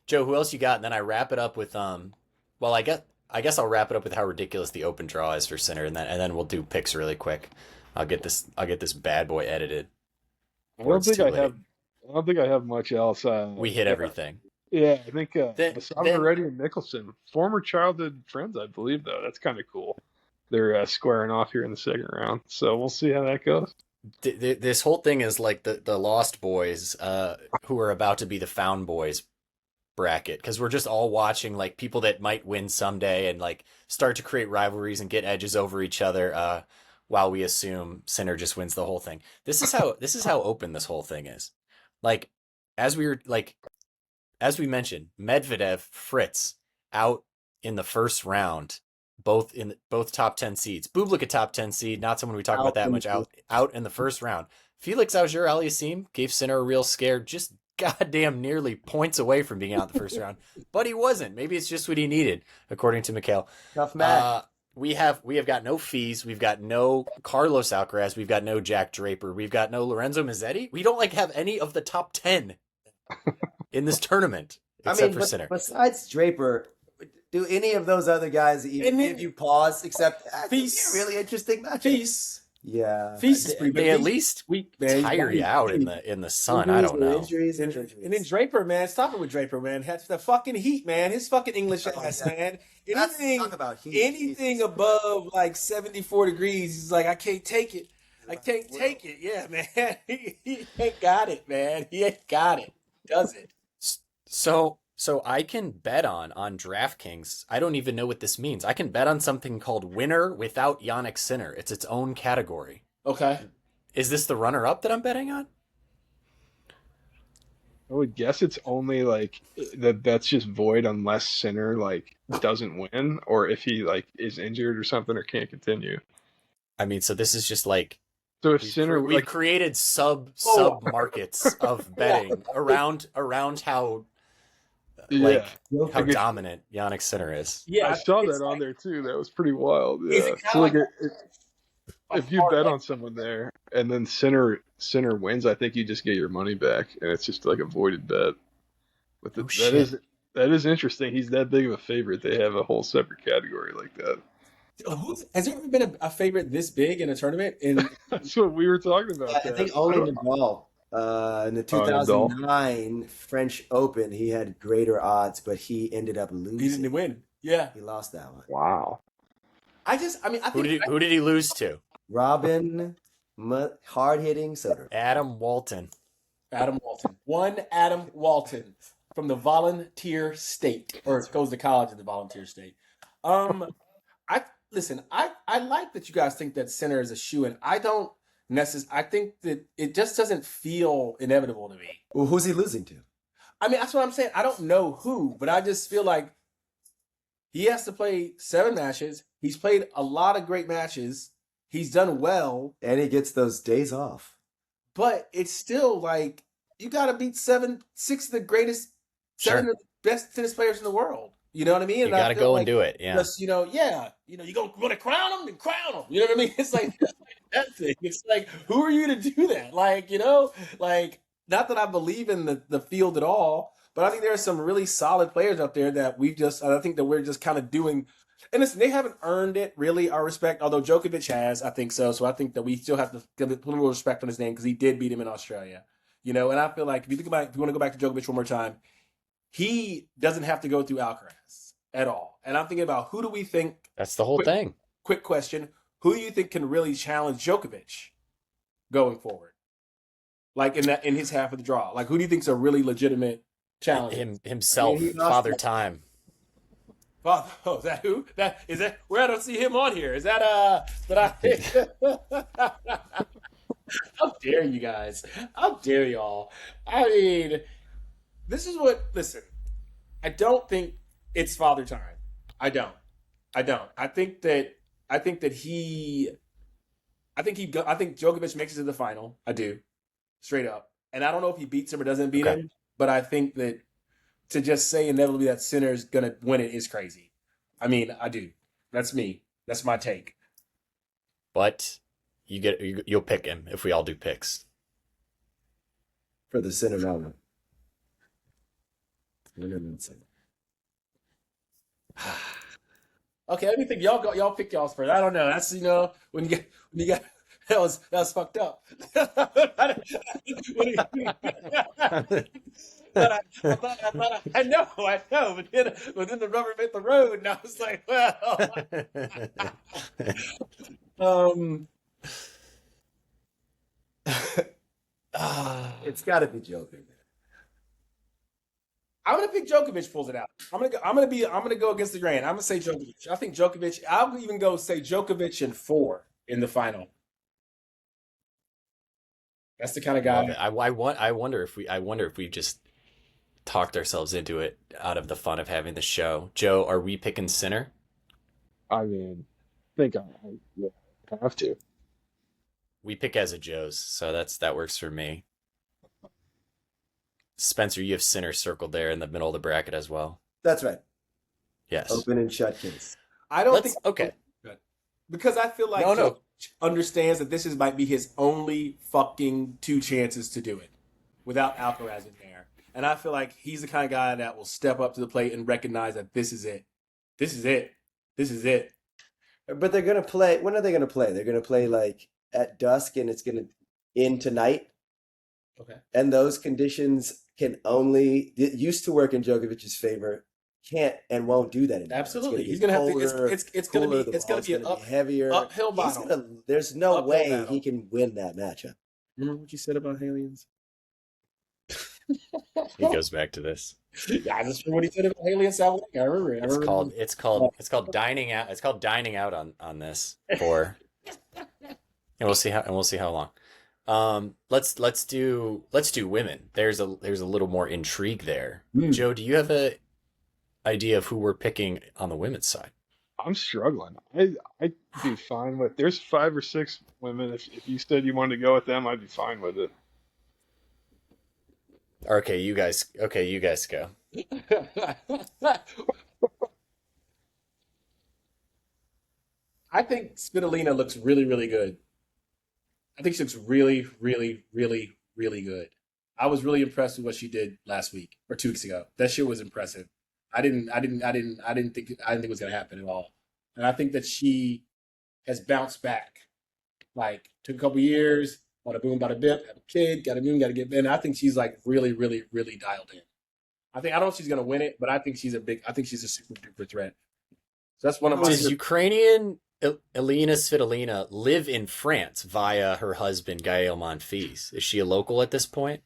Joe, who else you got? And then I wrap it up with well, I guess I'll wrap it up with how ridiculous the open draw is for Sinner, and then we'll do picks really quick. I'll get this bad boy edited. I don't think I have much else. We hit everything. Yeah, I think Then- Reddy and Nicholson, former childhood friends, I believe, though. That's kind of cool. They're squaring off here in the second round, so we'll see how that goes. This whole thing is like the Lost Boys, who are about to be the Found Boys bracket, because we're just all watching like people that might win someday and like start to create rivalries and get edges over each other, while we assume Sinner just wins the whole thing. This is how open this whole thing is. Like as we mentioned, Medvedev, Fritz out in the first round, both top 10 seeds. Bublik a top 10 seed, not someone we talk about that much. Out in the first round. Felix Auger-Aliassime gave Sinner a real scare, just goddamn nearly points away from being out in the first round, but he wasn't. Maybe it's just what he needed, according to Mikal. Tough match. We have got no fees. We've got no Carlos Alcaraz. We've got no Jack Draper. We've got no Lorenzo Mazzetti. We don't have any of the top 10 in this tournament, except for Sinner. Besides Draper, do any of those other guys even give you pause? Except Feast, really interesting match. Feast. Yeah, Feast is pretty big. They at least tire you out in the sun. I don't know. Injuries. And then Draper, man, stop it with Draper, man. That's the fucking heat, man. His fucking English ass, man. Anything above like 74 degrees, he's like, I can't take it. I can't take it. Yeah, man. He ain't got it, man. He ain't got it. Does it? So I can bet on DraftKings. I don't even know what this means. I can bet on something called Winner Without Yannick Sinner. It's its own category. Okay. Is this the runner-up that I'm betting on? I would guess it's only like that's just void unless Sinner like doesn't win, or if he like is injured or something or can't continue. I mean, so this is just like So if Sinner we've created sub markets of betting around how how dominant Yannick Sinner is. Yeah, I saw that on there too. That was pretty wild. Yeah. So like if you bet on someone there and then Sinner wins, I think you just get your money back, and it's just like a voided bet. But that is interesting. He's that big of a favorite. They have a whole separate category like that. Has there ever been a favorite this big in a tournament? That's what we were talking about. I think only Nadal. In the 2009 French Open, he had greater odds, but he ended up losing. He didn't win. Yeah, he lost that one. Wow. I think who did he lose to? Robin, hard hitting Soder. Adam Walton. One Adam Walton from the volunteer state, or goes to college in the volunteer state. I like that you guys think that Sinner is a shoo-in. I don't necessarily. I think that it just doesn't feel inevitable to me. Well, who's he losing to? I mean, that's what I'm saying. I don't know who, but I just feel like he has to play 7 matches. He's played a lot of great matches. He's done well. And he gets those days off. But it's still like, you got to beat 7 of the greatest, 7 of the best tennis players in the world. You know what I mean? You got to go and do it. Yeah. Just, you want to crown them, then crown them. You know what I mean? It's like that thing. It's like, who are you to do that? Not that I believe in the field at all, but I think there are some really solid players out there that I think that we're just kind of doing And listen, they haven't earned it really, our respect. Although Djokovic has, I think so. So I think that we still have to give a little respect on his name because he did beat him in Australia. And I feel like if you want to go back to Djokovic one more time, he doesn't have to go through Alcaraz at all. And I'm thinking about who do we think? That's the whole thing. Quick question: who do you think can really challenge Djokovic going forward? Like in his half of the draw, like who do you think's a really legitimate challenge? Himself, Father Time. Father, is that who? That is that where I don't see him on here. Is that How dare you guys? How dare y'all? I mean, this is what. Listen, I don't think it's Father Time. I don't. I think Djokovic makes it to the final. I do, straight up. And I don't know if he beats him or doesn't beat him, but I think that to just say inevitably that Sinner is gonna win it is crazy. I mean, I do. That's me. That's my take. But you'll pick him if we all do picks For the Sinner moment. Okay, let me think. Y'all pick y'all's first. I don't know. That's when you got that was fucked up. But I know. But then the rubber hit the road, and I was like, well, it's got to be Djokovic. I'm gonna pick Djokovic pulls it out. I'm gonna go against the grain. I'm gonna say Djokovic. I think Djokovic. I'll even go say Djokovic in 4 in the final. That's the kind of guy. I wonder if we just talked ourselves into it out of the fun of having the show. Joe, are we picking Sinner? I mean, I think I have to. We pick as a Joe's, so that works for me. Spencer, you have Sinner circled there in the middle of the bracket as well. That's right. Yes. Open and shut case. I don't think okay. Because I feel like Djokovic understands that this might be his only fucking 2 chances to do it without Alcaraz in there. And I feel like he's the kind of guy that will step up to the plate and recognize that this is it. This is it. This is it. But they're going to play. When are they going to play? They're going to play like at dusk and it's going to end tonight. Okay. And those conditions it used to work in Djokovic's favor. Can't and won't do that anymore. Absolutely. He's going to have to. It's going to be an heavier uphill battle. There's no uphill way battle. he can win that matchup. Remember what you said about aliens? He goes back to this. Yeah, I just remember what he said about Haley and South Lake. I remember it. It's called dining out. It's called dining out on this and we'll see how long. Let's do women. There's a little more intrigue there. Joe, do you have a idea of who we're picking on the women's side? I'm struggling. I'd be fine with. There's 5 or 6 women. If you said you wanted to go with them, I'd be fine with it. Okay, you guys go. I think Svitolina looks really, really good. I think she looks really, really, really, really good. I was really impressed with what she did last week or 2 weeks ago. That shit was impressive. I didn't think it was gonna happen at all. And I think that she has bounced back. Like, took a couple years, bada boom, bada bip, have a kid, gotta get in. I think she's like really, really, really dialed in. I don't know if she's gonna win it, but I think she's a super duper threat. So that's one of my. Does Ukrainian Elena Svitolina live in France via her husband Gael Monfils? Is she a local at this point?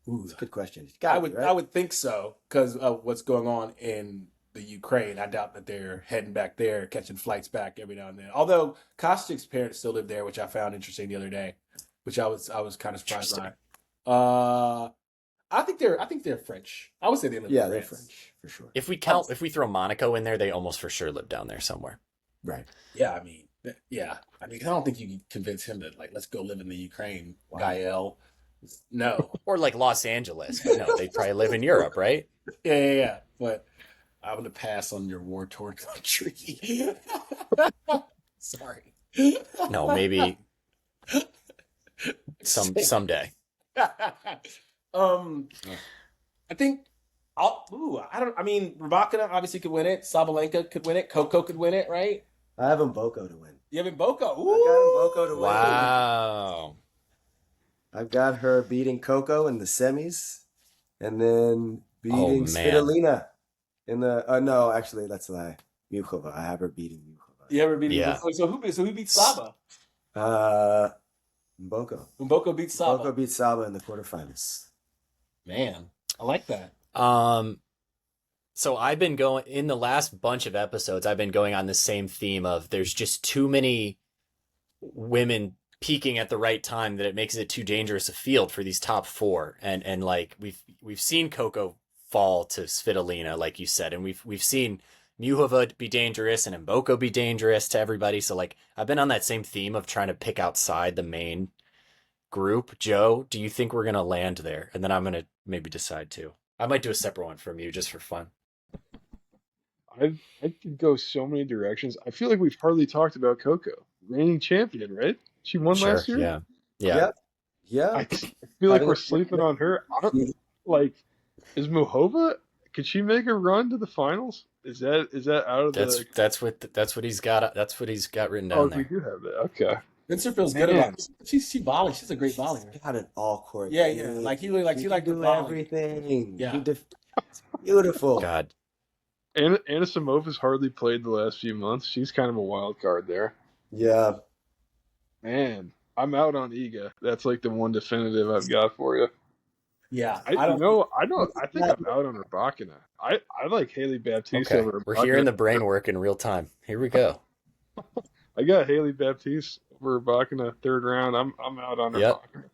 Ooh, good question. I would think so because of what's going on in the Ukraine. I doubt that they're heading back there, catching flights back every now and then. Although Kostych's parents still live there, which I found interesting the other day, which I was kind of surprised by. I think they're French. I would say they live. Yeah, in they're France. French for sure. If we throw Monaco in there, they almost for sure live down there somewhere. Right. Yeah, I mean, I don't think you can convince him to let's go live in the Ukraine, Gael. No. Or like Los Angeles. But no, they'd probably live in Europe, right? Yeah. But I'm going to pass on your war-torn country. Sorry. No, maybe someday. I think I mean, Rybakina obviously could win it. Sabalenka could win it. Coco could win it, right? I have Mboko to win. You have Boko. Ooh. I got Mboko to win. Wow. I've got her beating Coco in the semis, and then beating man. Svitolina in the. No, actually, that's a lie. Muchova. I have her beating Muchova. You ever beat Yeah. So who beats Saba? Mboko. Mboko beats Saba. Mboko beat Saba in the quarterfinals. Man, I like that. So I've been going in the last bunch of episodes, I've been going on the same theme of there's just too many women peaking at the right time that it makes it too dangerous a field for these top four. And like we've seen Coco fall to Svitolina, like you said, and we've seen Muchova be dangerous and Mboko be dangerous to everybody. So like I've been on that same theme of trying to pick outside the main group. Joe, do you think we're gonna land there? And then I'm gonna maybe decide too. I might do a separate one from you just for fun. I could go so many directions. I feel like we've hardly talked about Coco, reigning champion, right? She won last year. Yeah. Yeah. I feel like we're sleeping on her. Like, is Muchova? Could she make a run to the finals? Is that out of that's what he's got. That's what he's got written down Oh, there. we do have that. Okay. Vincent feels good about it. She volleys. She's a great volleyer. Got an all court. Yeah. Like she like to the do volley. everything. Yeah. It's beautiful. God. Anna Samova's hardly played the last few months. She's kind of a wild card there. Yeah. Man, I'm out on Iga. That's like the one definitive I've got for you. Yeah. I think I'm out on Rybakina. I like Haley Baptiste Okay. over Rybakina. We're hearing the brain work in real time. Here we go. I got Haley Baptiste over Rybakina third round. I'm out on Yep. Rybakina.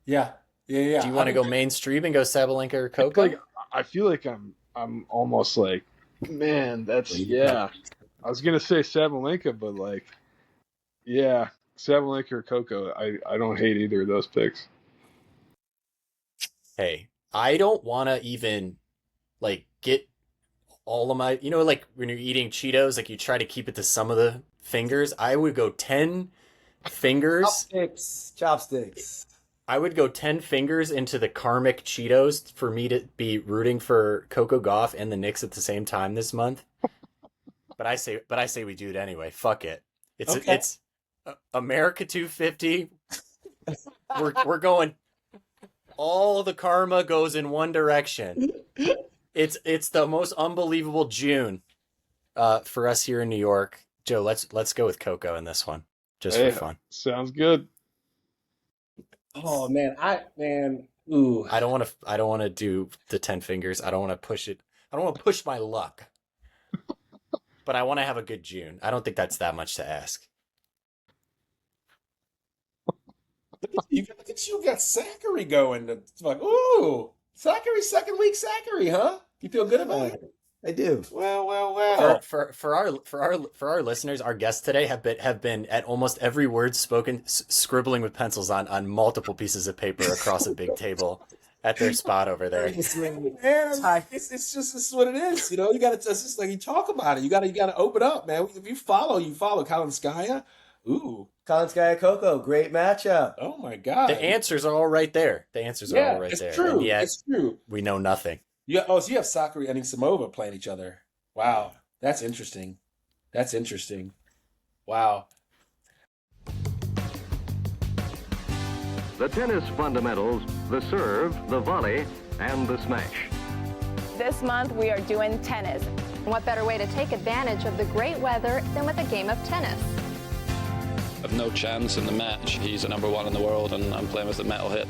Yeah. Do you want to go mainstream and go Sabalenka or Coco? Like, I feel like I'm almost like, man, that's yeah. I was gonna say Sabalenka, but like, yeah, Sabalenka or Coco. I don't hate either of those picks. Hey, I don't want to even like get all of my, like when you're eating Cheetos, like you try to keep it to some of the fingers. I would go 10 fingers. Chopsticks. I would go 10 fingers into the karmic Cheetos for me to be rooting for Coco Gauff and the Knicks at the same time this month. But I say we do it anyway. Fuck it. It's America 250. We're going. All the karma goes in one direction. It's the most unbelievable June for us here in New York. Joe, let's go with Coco in this one, just for fun. Sounds good. Oh man, I don't want to do the 10 fingers. I don't want to push it. I don't want to push my luck. But I want to have a good June. I don't think that's that much to ask. Look at you got Zachary going. It's like, ooh, Zachary, second week Zachary, huh? You feel good about it? I do. Well. For our listeners, our guests today have been at almost every word spoken, scribbling with pencils on multiple pieces of paper across a big table at their spot over there. Man, it's just what it is. You gotta it's just like you talk about it. You gotta open up, man. If you follow Kalinskaya. Ooh. Kalinskaya Coco, great matchup. Oh my God. The answers are all right there. It's true. And yet, it's true. We know nothing. So you have Sakura and Samova playing each other. Wow. That's interesting. Wow. The tennis fundamentals, the serve, the volley, and the smash. This month we are doing tennis. What better way to take advantage of the great weather than with a game of tennis? I've no chance in the match. He's the number one in the world, and I'm playing with the metal hit.